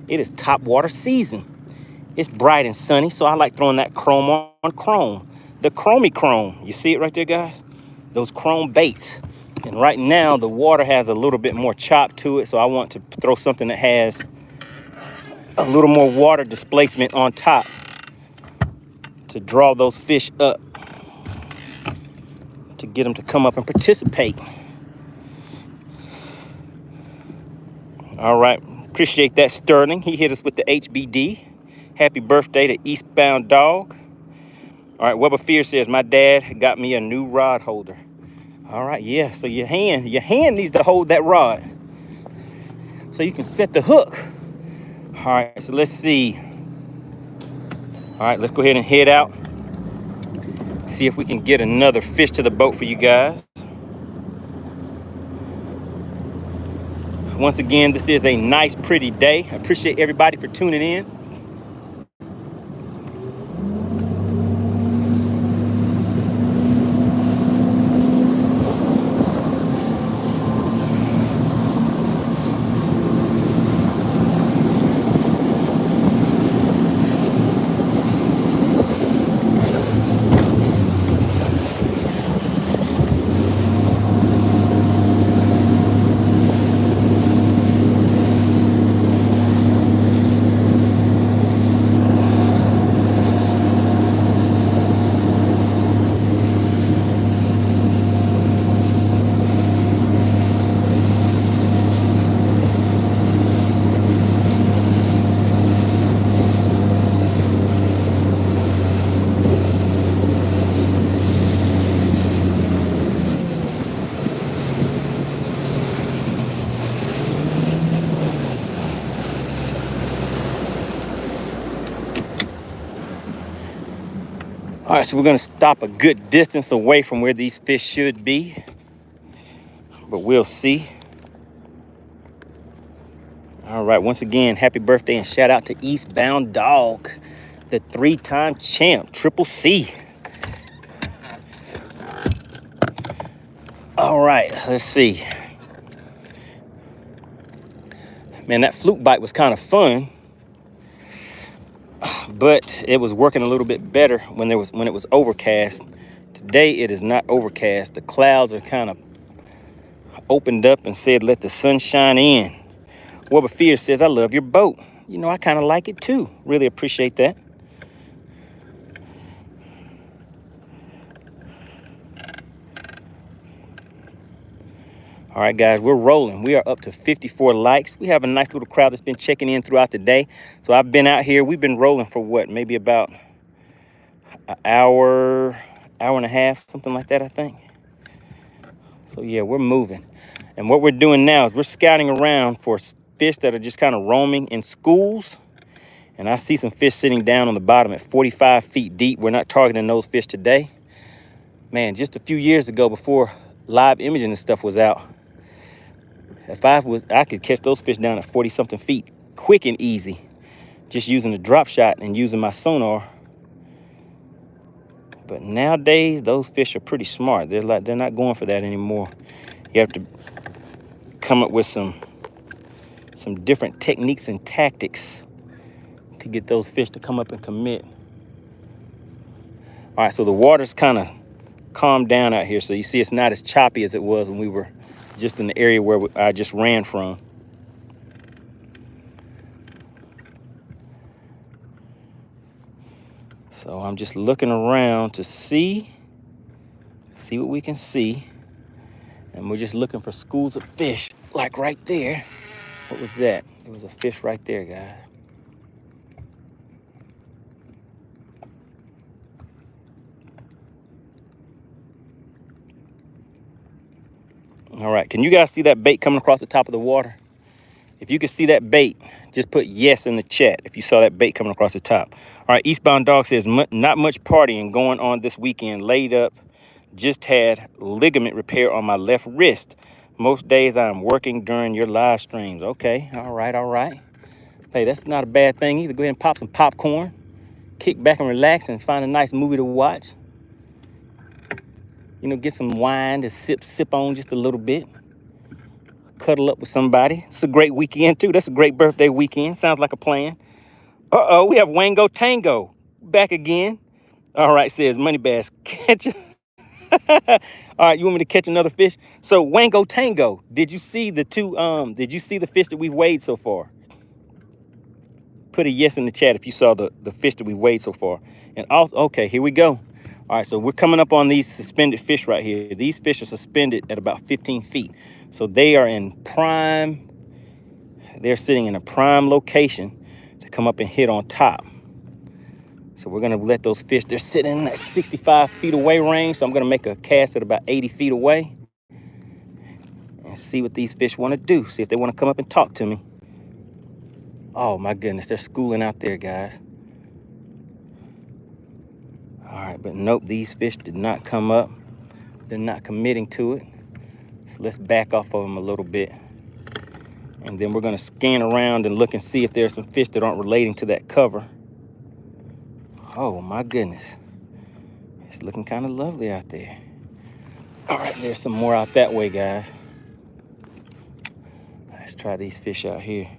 It is top water season. It's bright and sunny, so I like throwing that chrome on chrome. The chromey chrome. You see it right there, guys? Those chrome baits. And right now, the water has a little bit more chop to it, so I want to throw something that has a little more water displacement on top to draw those fish up, to get them to come up and participate. All right, appreciate that, Sterling. He hit us with the HBD. Happy birthday to Eastbound Dog. All right, Weber Fear says, my dad got me a new rod holder. All right, yeah, so your hand needs to hold that rod so you can set the hook. All right, so let's see. All right, let's go ahead and head out. See if we can get another fish to the boat for you guys. Once again, this is a nice, pretty day. I appreciate everybody for tuning in. All right, so we're gonna stop a good distance away from where these fish should be, but we'll see. All right, once again, happy birthday and shout out to Eastbound Dog, the 3-time champ, Triple C. All right, let's see. Man, that fluke bite was kind of fun, but it was working a little bit better when it was overcast. Today it is not overcast. The clouds are kind of opened up and said, let the sun shine in. Weber Fear says, I love your boat. You know, I kind of like it too. Really appreciate that. All right, guys, we're rolling. We are up to 54 likes. We have a nice little crowd that's been checking in throughout the day. So I've been out here. We've been rolling for what? Maybe about an hour and a half, something like that, I think. So yeah, we're moving. And what we're doing now is we're scouting around for fish that are just kind of roaming in schools. And I see some fish sitting down on the bottom at 45 feet deep. We're not targeting those fish today. Man, just a few years ago, before live imaging and stuff was out, if I could catch those fish down at 40 something feet quick and easy, just using a drop shot and using my sonar. But nowadays those fish are pretty smart. They're not going for that anymore. You have to come up with some different techniques and tactics to get those fish to come up and commit. All right, so the water's kind of calmed down out here, so you see it's not as choppy as it was when we were just in the area where I just ran from. So I'm just looking around to see what we can see. And And we're just looking for schools of fish, like right there. What was that? There was a fish right there, guys. All right, can you guys see that bait coming across the top of the water? If you can see that bait, just put yes in the chat if you saw that bait coming across the top. All right, Eastbound Dog says, not much partying going on this weekend. Laid up, just had ligament repair on my left wrist. Most days I'm working during your live streams. Okay, all right, all right. Hey, that's not a bad thing either. Go ahead and pop some popcorn, kick back and relax and find a nice movie to watch. You know, get some wine to sip on just a little bit. Cuddle up with somebody. It's a great weekend too. That's a great birthday weekend. Sounds like a plan. Uh-oh, we have Wango Tango back again. All right, says Money Bass, catch it. All right, you want me to catch another fish? So Wango Tango, did you see the fish that we've weighed so far? Put a yes in the chat if you saw the fish that we weighed so far. And also, okay, here we go. All right, so we're coming up on these suspended fish right here. These fish are suspended at about 15 feet. So they are in prime, they're sitting in a prime location to come up and hit on top. So we're gonna let those fish, they're sitting in that 65 feet away range. So I'm gonna make a cast at about 80 feet away and see what these fish wanna do. See if they wanna come up and talk to me. Oh my goodness, they're schooling out there, guys. All right, but nope, these fish did not come up. They're not committing to it. So let's back off of them a little bit. And then we're gonna scan around and look and see if there's some fish that aren't relating to that cover. Oh my goodness. It's looking kind of lovely out there. All right, there's some more out that way, guys. Let's try these fish out here.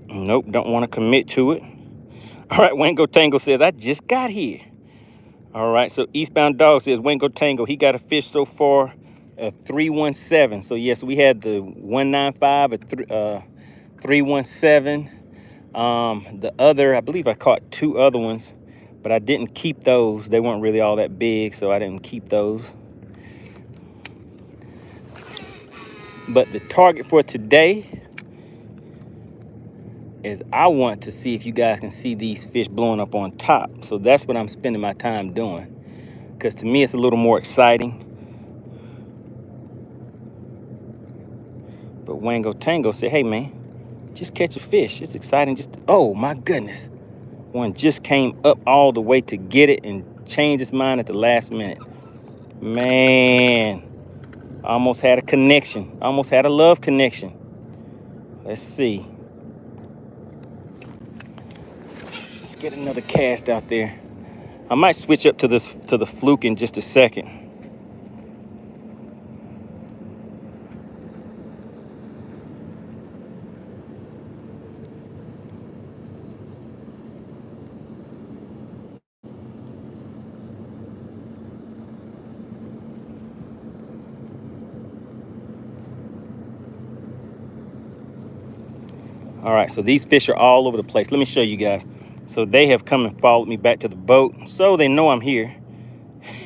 Nope, don't want to commit to it. All right, Wango Tango says, I just got here. All right, so Eastbound Dog says, Wango Tango, he got a fish so far of 317. So yes, we had the 195 at 317. The other, I believe I caught two other ones, but I didn't keep those. They weren't really all that big, so I didn't keep those. But the target for today is I want to see if you guys can see these fish blowing up on top. So that's what I'm spending my time doing. Because to me, it's a little more exciting. But Wango Tango said, hey man, just catch a fish. It's exciting. Oh my goodness. One just came up all the way to get it and changed his mind at the last minute. Man, almost had a connection. Almost had a love connection. Let's see. Let's get another cast out there. I might switch up to the fluke in just a second. All right, so these fish are all over the place. Let me show you guys. So they have come and followed me back to the boat, so they know I'm here.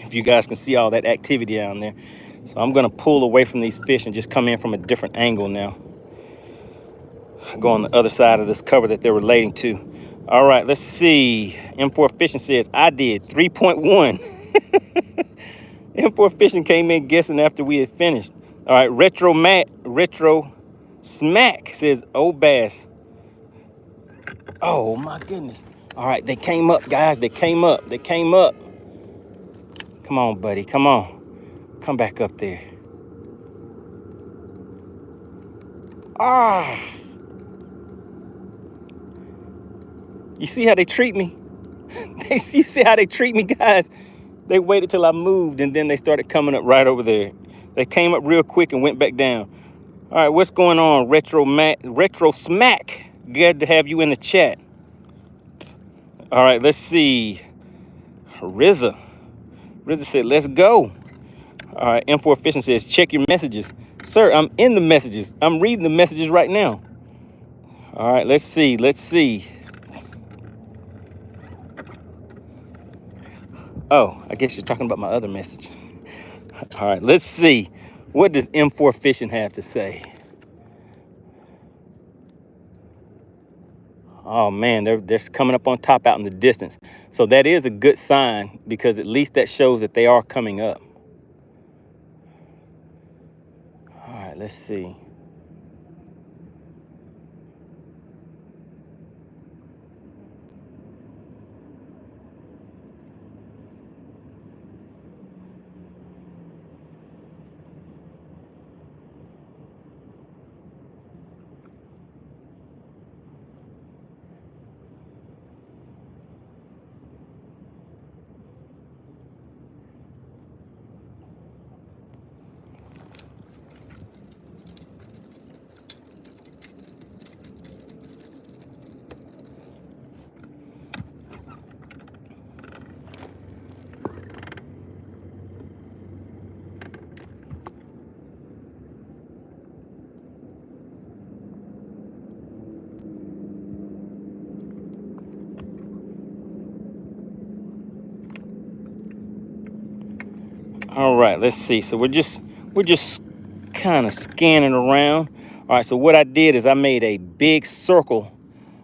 If you guys can see all that activity down there. So I'm gonna pull away from these fish and just come in from a different angle now. Go on the other side of this cover that they're relating to. All right, let's see. M4 Fishing says, I did 3.1. M4 Fishing came in guessing after we had finished. All right, Retro Smack says, oh bass. Oh my goodness. All right, they came up, guys. They came up. Come on, buddy. Come on. Come back up there. Ah. You see how they treat me? You see how they treat me, guys? They waited till I moved, and then they started coming up right over there. They came up real quick and went back down. All right, what's going on, Retro Smack? Good to have you in the chat. All right, let's see. Rizza said, let's go. All right, M4 Fishing says, check your messages. Sir, I'm in the messages. I'm reading the messages right now. All right, let's see. Let's see. Oh, I guess you're talking about my other message. All right, let's see. What does M4 Fishing have to say? Oh man, they're coming up on top out in the distance. So that is a good sign because at least that shows that they are coming up. All right, let's see. All right, let's see. So we're just kind of scanning around. All right, so what I did is I made a big circle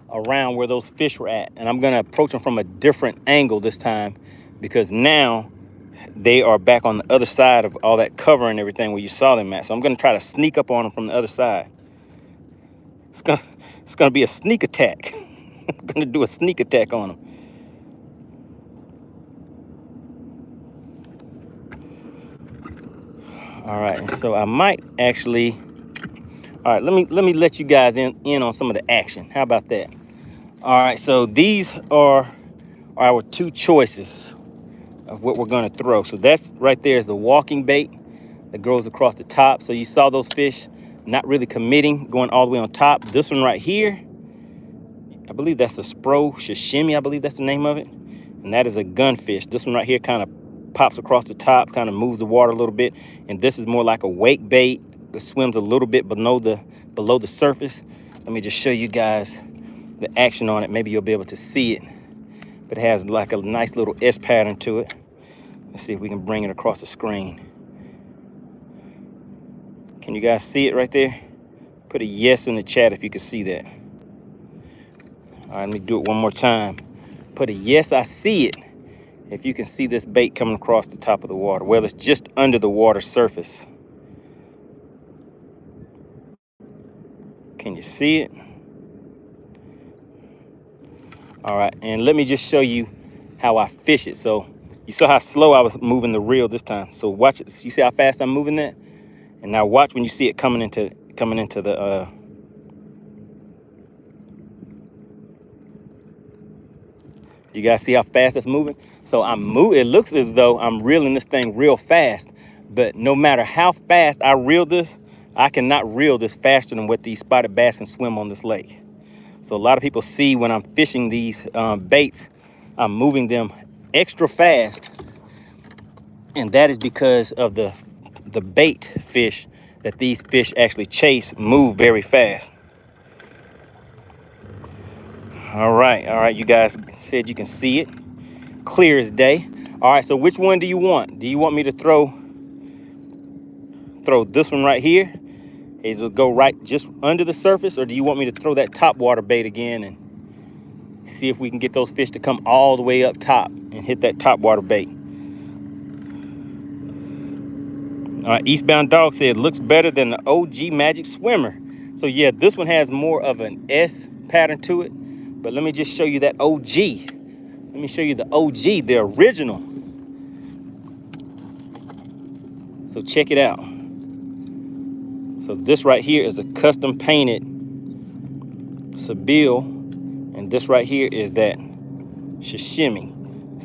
around where those fish were at, and I'm gonna approach them from a different angle this time because now they are back on the other side of all that cover and everything where you saw them at. So I'm gonna try to sneak up on them from the other side. It's gonna be a sneak attack. I'm gonna do a sneak attack on them. All right, and so I might actually. All right, let me let you guys in on some of the action. How about that? All right, so these are our two choices of what we're gonna throw. So that's right there is the walking bait that goes across the top. So you saw those fish not really committing, going all the way on top. This one right here, I believe that's a Spro Sashimi, I believe that's the name of it. And that is a gunfish. This one right here kind of pops across the top, kind of moves the water a little bit. And this is more like a wake bait. It swims a little bit below the surface. Let me just show you guys the action on it. Maybe you'll be able to see it. But it has like a nice little S pattern to it. Let's see if we can bring it across the screen. Can you guys see it right there? Put a yes in the chat if you can see that. All right, let me do it one more time. Put a yes, I see it. If you can see this bait coming across the top of the water. Well, it's just under the water surface. Can you see it? All right, and let me just show you how I fish it. So you saw how slow I was moving the reel this time. So watch it. You see how fast I'm moving that? And now watch when you see it coming into the you guys see how fast it's moving? So it looks as though I'm reeling this thing real fast, but no matter how fast I reel this, I cannot reel this faster than what these spotted bass can swim on this lake. So a lot of people see when I'm fishing these baits, I'm moving them extra fast, and that is because of the bait fish that these fish actually chase move very fast. All right, you guys said you can see it clear as day. All right, so which one do you want? Do you want me to throw this one right here? It'll go right just under the surface, or do you want me to throw that top water bait again and see if we can get those fish to come all the way up top and hit that top water bait? All right, Eastbound Dog said looks better than the OG Magic Swimmer. So yeah, this one has more of an S pattern to it. But let me just show you that OG. Let me show you the OG, the original. So check it out. So this right here is a custom painted Sabile, and this right here is that Sashimi.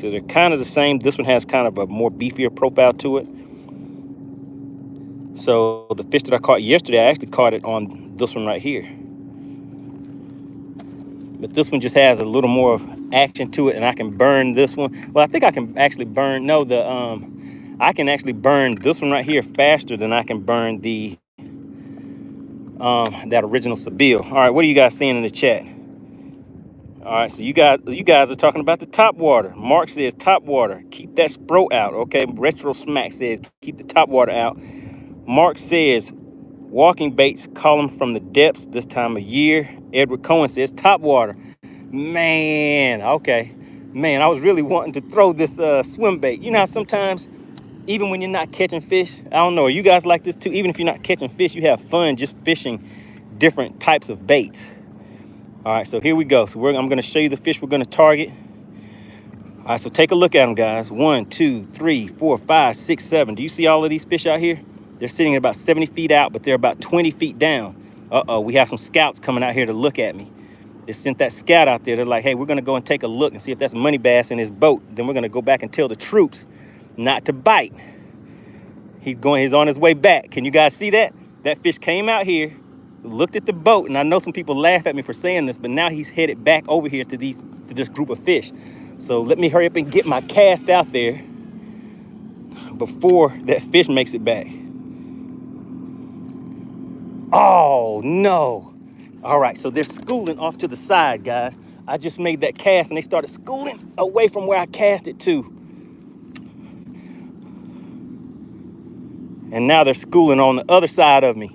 So they're kind of the same. This one has kind of a more beefier profile to it. So the fish that I caught yesterday, I actually caught it on this one right here. But this one just has a little more of action to it, and I can burn this one. Well, I think I can actually burn, I can actually burn this one right here faster than I can burn the that original Sabille. All right, what are you guys seeing in the chat? All right, so you guys are talking about the top water. Mark says top water, keep that spro out. Okay, Retro Smack says keep the top water out. Mark says walking baits, call them from the depths this time of year. Edward Cohen says top water. Man, okay. Man, I was really wanting to throw this swim bait. You know how sometimes, even when you're not catching fish, I don't know, you guys like this too? Even if you're not catching fish, you have fun just fishing different types of baits. All right, so here we go. So I'm gonna show you the fish we're gonna target. All right, so take a look at them, guys. 1, 2, 3, 4, 5, 6, 7. Do you see all of these fish out here? They're sitting at about 70 feet out, but they're about 20 feet down. Uh-oh, we have some scouts coming out here to look at me. They sent that scout out there. They're like, hey, we're gonna go and take a look and see if that's money bass in his boat. Then we're gonna go back and tell the troops not to bite. He's on his way back. Can you guys see that? That fish came out here, looked at the boat, and I know some people laugh at me for saying this, but now he's headed back over here to this group of fish. So let me hurry up and get my cast out there before that fish makes it back. Oh no. All right, so they're schooling off to the side, guys. I just made that cast and they started schooling away from where I cast it to. And now they're schooling on the other side of me.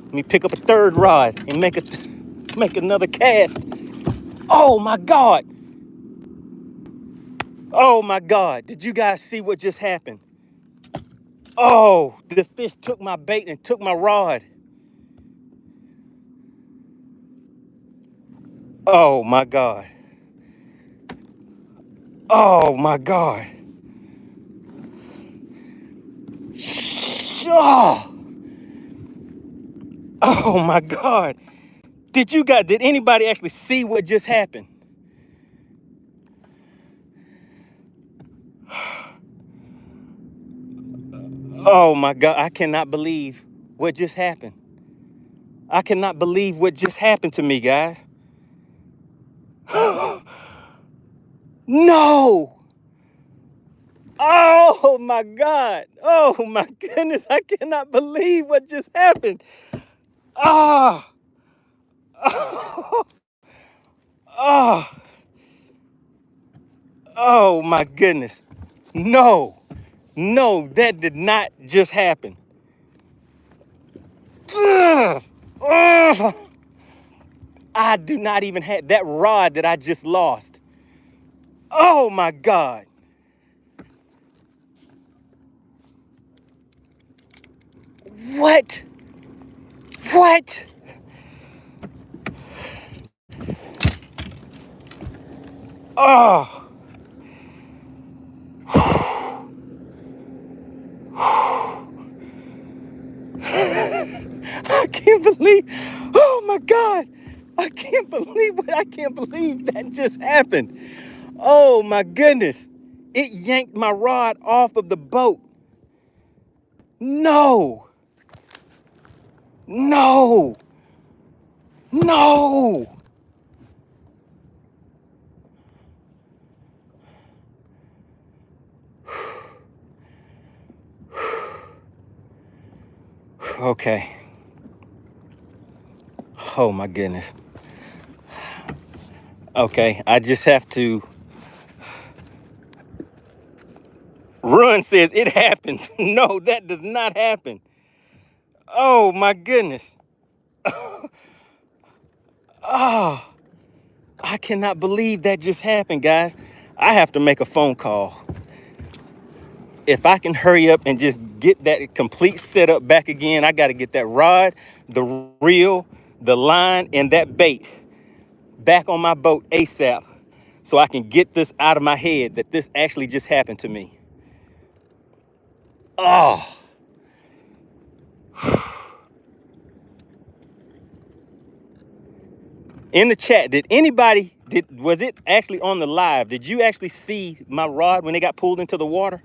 Let me pick up a third rod and make another cast. Oh my God. Oh my God. Did you guys see what just happened? Oh, the fish took my bait and took my rod. Oh my God. Oh my God. Oh. Oh my God. Did anybody actually see what just happened? Oh my God, I cannot believe what just happened. I cannot believe what just happened to me, guys. No. Oh my God. Oh my goodness, I cannot believe what just happened. Ah. Oh. Oh. Oh my goodness. No, that did not just happen. Ugh. Ugh. I do not even have that rod that I just lost. Oh my God. What? What? Oh. I can't believe, oh my God. I can't believe that just happened. Oh my goodness. It yanked my rod off of the boat. No. No. No. Okay. Oh my goodness. Okay, I just have to. Run says it happens. No, that does not happen. Oh my goodness. Oh, I cannot believe that just happened, guys. I have to make a phone call. If I can hurry up and just get that complete setup back again, I got to get that rod, the reel, the line, and that bait back on my boat ASAP so I can get this out of my head that this actually just happened to me. Oh. In the chat, was it actually on the live? Did you actually see my rod when it got pulled into the water?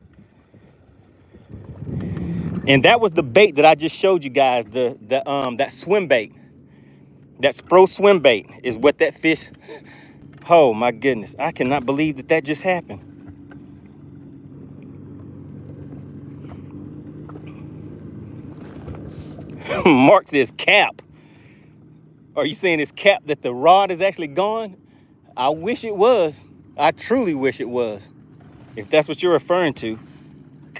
And that was the bait that I just showed you guys, that swim bait. That Spro swim bait is what that fish, oh my goodness. I cannot believe that just happened. Mark says cap. Are you saying it's cap that the rod is actually gone? I wish it was. I truly wish it was. If that's what you're referring to.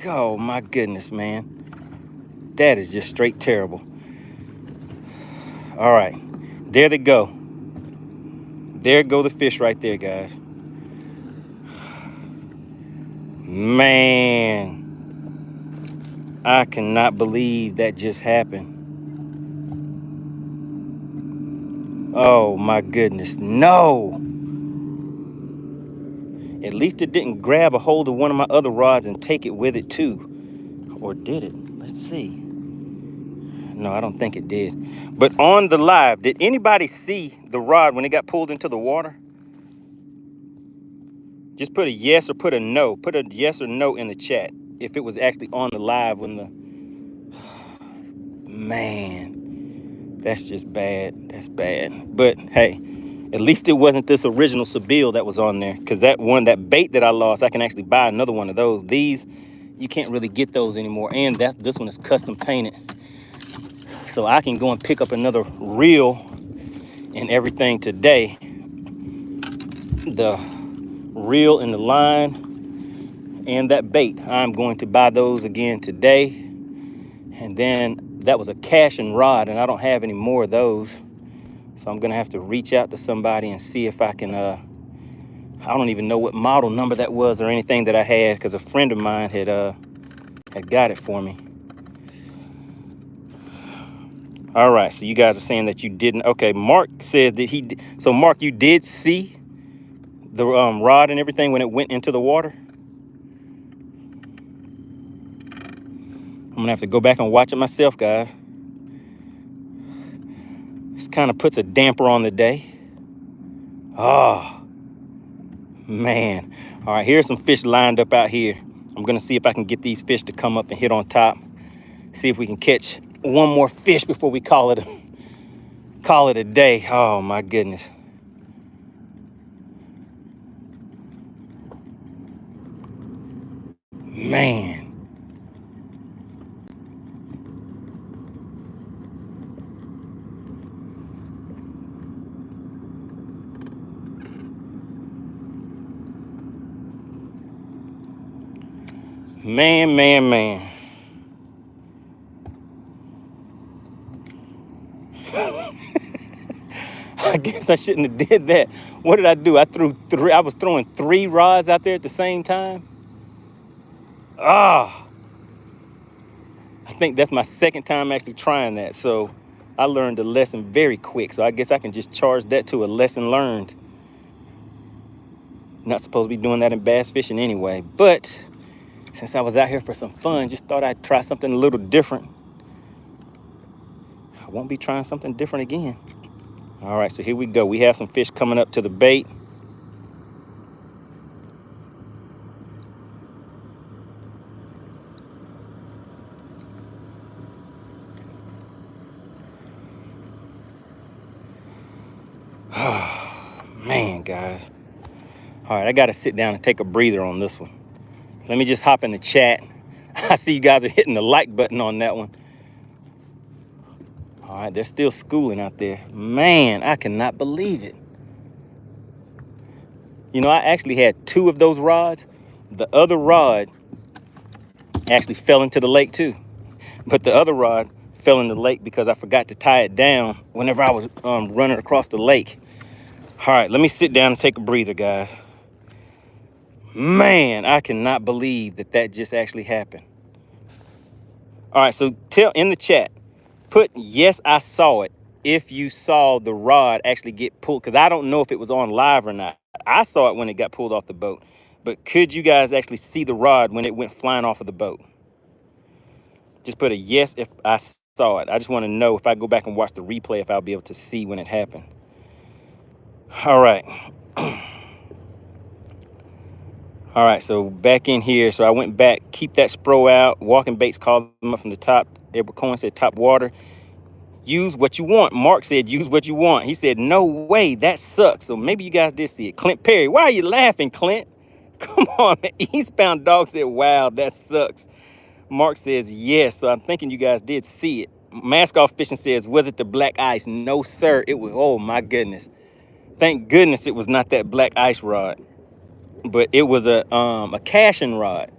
Oh my goodness, man. That is just straight terrible. All right, there they go. There go the fish right there, guys. Man, I cannot believe that just happened. Oh my goodness, no. At least it didn't grab a hold of one of my other rods and take it with it too. Or did it? Let's see. No, I don't think it did. But on the live, did anybody see the rod when it got pulled into the water? Just put a yes or put a no. Put a yes or no in the chat if it was actually on the live when the... Man, that's just bad. That's bad. But hey, at least it wasn't this original Seville that was on there, because that bait that I lost, I can actually buy another one of those. These, you can't really get those anymore. And this one is custom painted. So I can go and pick up another reel and everything today. The reel and the line and that bait, I'm going to buy those again today. And then that was a cashing rod, and I don't have any more of those. So I'm gonna have to reach out to somebody and see if I can, I don't even know what model number that was or anything that I had, because a friend of mine had got it for me. All right, so you guys are saying that you didn't. Okay, Mark says that he, so Mark, you did see the rod and everything when it went into the water? I'm gonna have to go back and watch it myself, guys. This kind of puts a damper on the day. Oh, man. All right, here's some fish lined up out here. I'm gonna see if I can get these fish to come up and hit on top. See if we can catch one more fish before we call it a day. Oh my goodness. Man. Man. I guess I shouldn't have did that. What did I do? I was throwing 3 rods out there at the same time. I think that's my second time actually trying that. So I learned the lesson very quick. So I guess I can just charge that to a lesson learned. Not supposed to be doing that in bass fishing anyway, but since I was out here for some fun, just thought I'd try something a little different. I won't be trying something different again. All right, so here we go. We have some fish coming up to the bait. Man, guys. All right, I got to sit down and take a breather on this one. Let me just hop in the chat. I see you guys are hitting the like button on that one. All right, they're still schooling out there. Man, I cannot believe it. You know, I actually had 2 of those rods. The other rod actually fell into the lake too. But the other rod fell in the lake because I forgot to tie it down whenever I was running across the lake. All right, let me sit down and take a breather, guys. Man, I cannot believe that just actually happened. All right, so tell in the chat, put yes, I saw it, if you saw the rod actually get pulled, because I don't know if it was on live or not. I saw it when it got pulled off the boat, but could you guys actually see the rod when it went flying off of the boat? Just put a yes if I saw it. I just want to know if I go back and watch the replay, if I'll be able to see when it happened. All right. All right, so back in here. So I went back, keep that spro out. Walking Baits called them up from the top. Edward Cohen said top water. Use what you want. Mark said use what you want. He said, no way, that sucks. So maybe you guys did see it. Clint Perry, why are you laughing, Clint? Come on, man. Eastbound Dog said, wow, that sucks. Mark says yes. So I'm thinking you guys did see it. Mask Off Fishing says, was it the black ice? No, sir. It was, oh my goodness. Thank goodness it was not that black ice rod. But it was a cashing rod.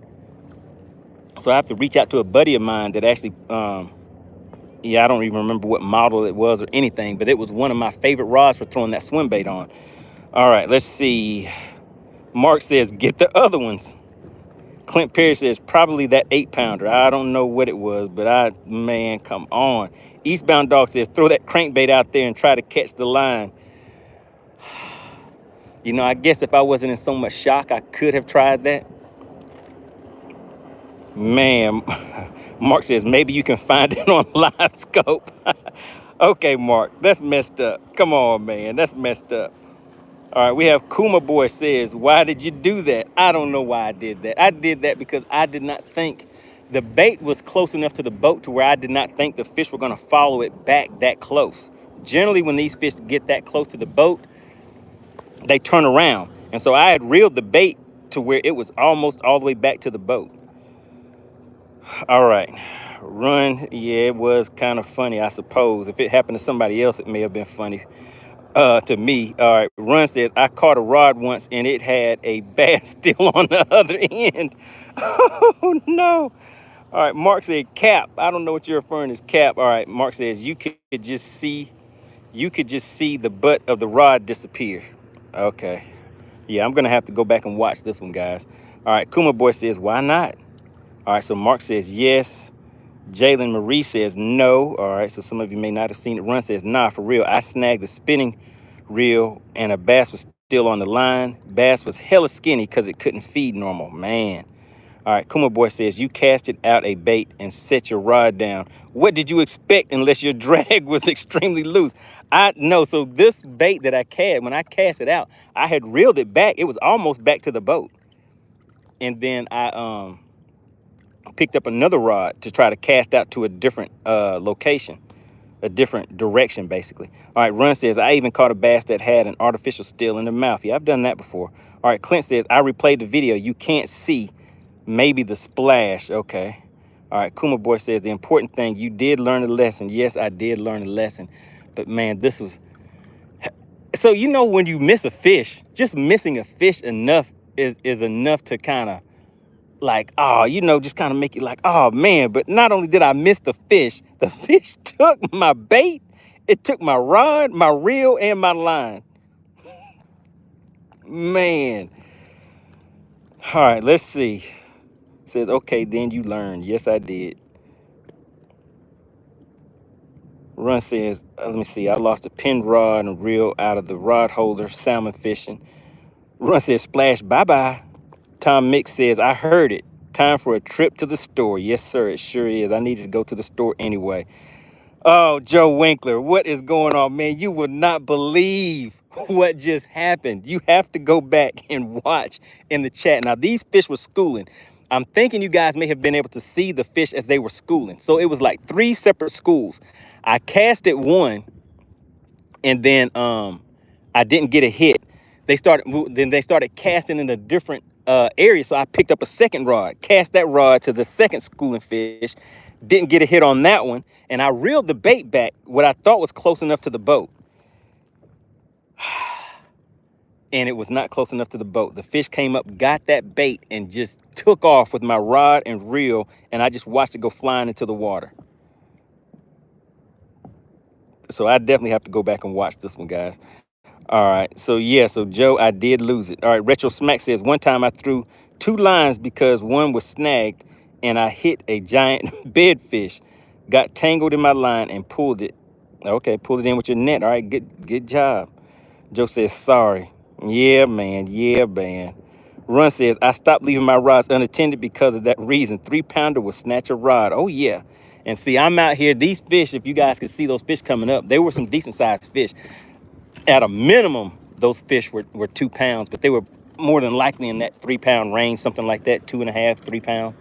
So I have to reach out to a buddy of mine that actually, yeah, I don't even remember what model it was or anything, but it was one of my favorite rods for throwing that swim bait on. All right, let's see. Mark says, get the other ones. Clint Perry says, probably that 8-pounder. I don't know what it was, but man, come on. Eastbound Dog says, throw that crankbait out there and try to catch the line. You know, I guess if I wasn't in so much shock, I could have tried that. Man, Mark says, maybe you can find it on Live Scope. Okay, Mark, that's messed up. Come on, man, that's messed up. All right, we have Kuma Boy says, why did you do that? I don't know why I did that. I did that because I did not think the bait was close enough to the boat to where I did not think the fish were gonna follow it back that close. Generally, when these fish get that close to the boat, they turn around. And so I had reeled the bait to where it was almost all the way back to the boat. All right, Run, yeah, it was kind of funny, I suppose. If it happened to somebody else, it may have been funny. To me. All right, Run says, I caught a rod once and it had a bass still on the other end. Oh no. All right, Mark said, Cap. I don't know what you're referring to as Cap. All right, Mark says, you could just see the butt of the rod disappear. Okay. Yeah, I'm gonna have to go back and watch this one, guys. All right, Kuma Boy says, why not? All right, so Mark says yes. Jalen Marie says no. All right, so some of you may not have seen it. Run says, nah, for real. I snagged the spinning reel and a bass was still on the line. Bass was hella skinny because it couldn't feed normal. Man. All right, Kuma Boy says, you casted out a bait and set your rod down. What did you expect unless your drag was extremely loose? I know, so this bait that I cast, when I cast it out, I had reeled it back. It was almost back to the boat. And then I picked up another rod to try to cast out to a different location, a different direction, basically. All right, Run says, I even caught a bass that had an artificial still in the mouth. Yeah, I've done that before. All right, Clint says, I replayed the video. You can't see maybe the splash. Okay. All right, Kuma Boy says, the important thing, you did learn a lesson. Yes, I did learn a lesson. But man, this was... So, you know, when you miss a fish, just missing a fish enough is enough to kind of like, oh, you know, just kind of make you like, oh man. But not only did I miss the fish took my bait, it took my rod, my reel, and my line. Man. All right, let's see. It says, okay, then you learned. Yes, I did. Run says, let me see, I lost a pin rod and reel out of the rod holder, salmon fishing. Run says, splash, bye-bye. Tom Mix says, I heard it. Time for a trip to the store. Yes, sir, it sure is. I needed to go to the store anyway. Oh, Joe Winkler, what is going on, man? You would not believe what just happened. You have to go back and watch in the chat. Now, these fish were schooling. I'm thinking you guys may have been able to see the fish as they were schooling. So it was like 3 separate schools. I casted one, and then I didn't get a hit. They started casting in a different area. So I picked up a second rod, cast that rod to the second schooling fish, didn't get a hit on that one, and I reeled the bait back, what I thought was close enough to the boat. And it was not close enough to the boat. The fish came up, got that bait, and just took off with my rod and reel, and I just watched it go flying into the water. So I definitely have to go back and watch this one, guys. All right, so yeah, so Joe, I did lose it. All right, Retro Smack says, one time I threw 2 lines because one was snagged and I hit a giant bedfish, got tangled in my line and pulled it. Okay, pulled it in with your net. All right, good job. Joe says, sorry. Yeah, man, yeah, man. Run says, I stopped leaving my rods unattended because of that reason. 3-pounder will snatch a rod. Oh, yeah. And see, I'm out here. These fish, if you guys could see those fish coming up, they were some decent-sized fish. At a minimum, those fish were 2 pounds, but they were more than likely in that 3-pound range, something like that, 2.5, 3 pounds.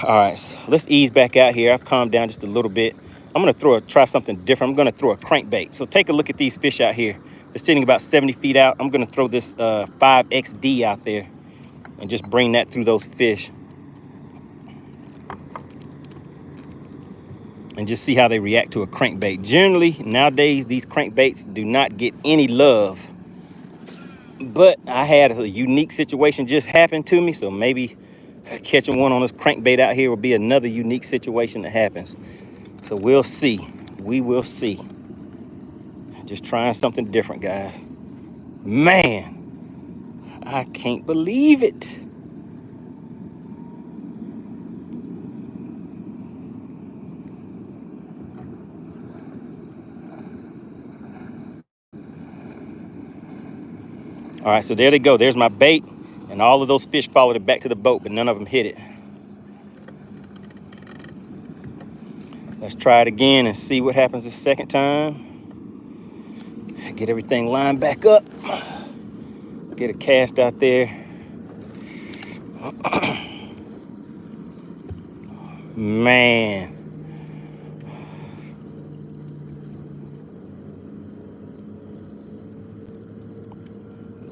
All right, so let's ease back out here. I've calmed down just a little bit. I'm gonna try something different. I'm gonna throw a crankbait. So take a look at these fish out here. They're sitting about 70 feet out. I'm gonna throw this 5XD out there and just bring that through those fish. and just see how they react to a crankbait. Generally, nowadays, these crankbaits do not get any love. But I had a unique situation just happen to me, so maybe catching one on this crankbait out here will be another unique situation that happens. So we'll see. We will see. Just trying something different, guys. Man, I can't believe it. All right, so there they go. There's my bait, and all of those fish followed it back to the boat, but none of them hit it. Let's try it again and see what happens the second time. Get everything lined back up. Get a cast out there. Man.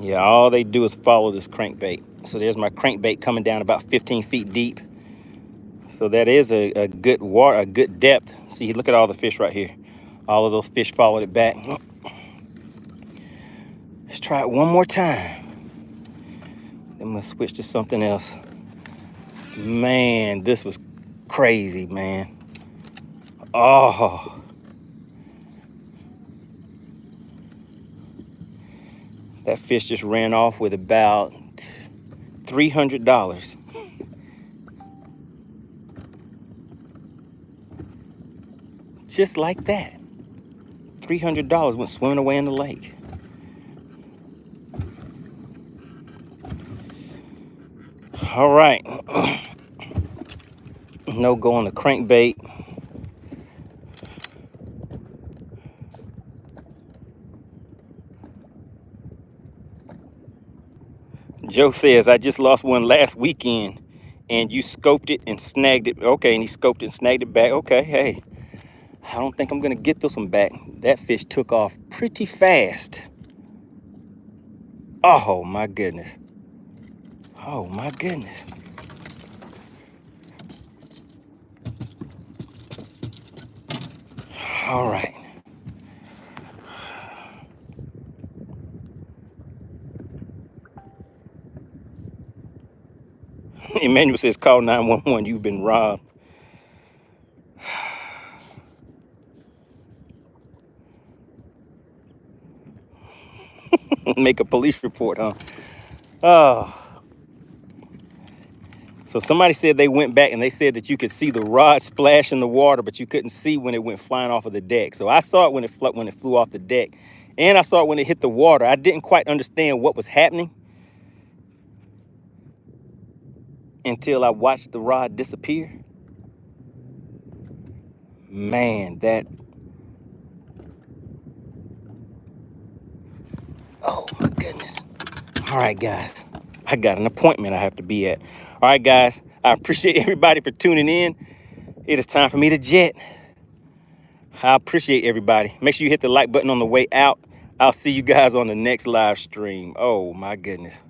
Yeah, all they do is follow this crankbait. So there's my crankbait coming down about 15 feet deep. So that is a good water, a good depth. See, look at all the fish right here. All of those fish followed it back. Let's try it one more time. Then we'll switch to something else. Man, this was crazy, man. Oh. That fish just ran off with about $300. Just like that. $300 went swimming away in the lake. All right. No go on the crankbait. Joe says, I just lost one last weekend and you scoped it and snagged it. Okay, and he scoped it and snagged it back. Okay, hey, I don't think I'm gonna get this one back. That fish took off pretty fast. Oh my goodness. Oh my goodness. All right. Emmanuel says, call 911, you've been robbed. Make a police report, huh? Oh. So somebody said they went back and they said that you could see the rod splash in the water, but you couldn't see when it went flying off of the deck. So I saw it when it flew off the deck, and I saw it when it hit the water. I didn't quite understand what was happening until I watched the rod disappear. Man, oh my goodness. All right, guys, I got an appointment I have to be at. All right, guys, I appreciate everybody for tuning in. It is time for me to jet. I appreciate everybody. Make sure you hit the like button on the way out. I'll see you guys on the next live stream. Oh my goodness.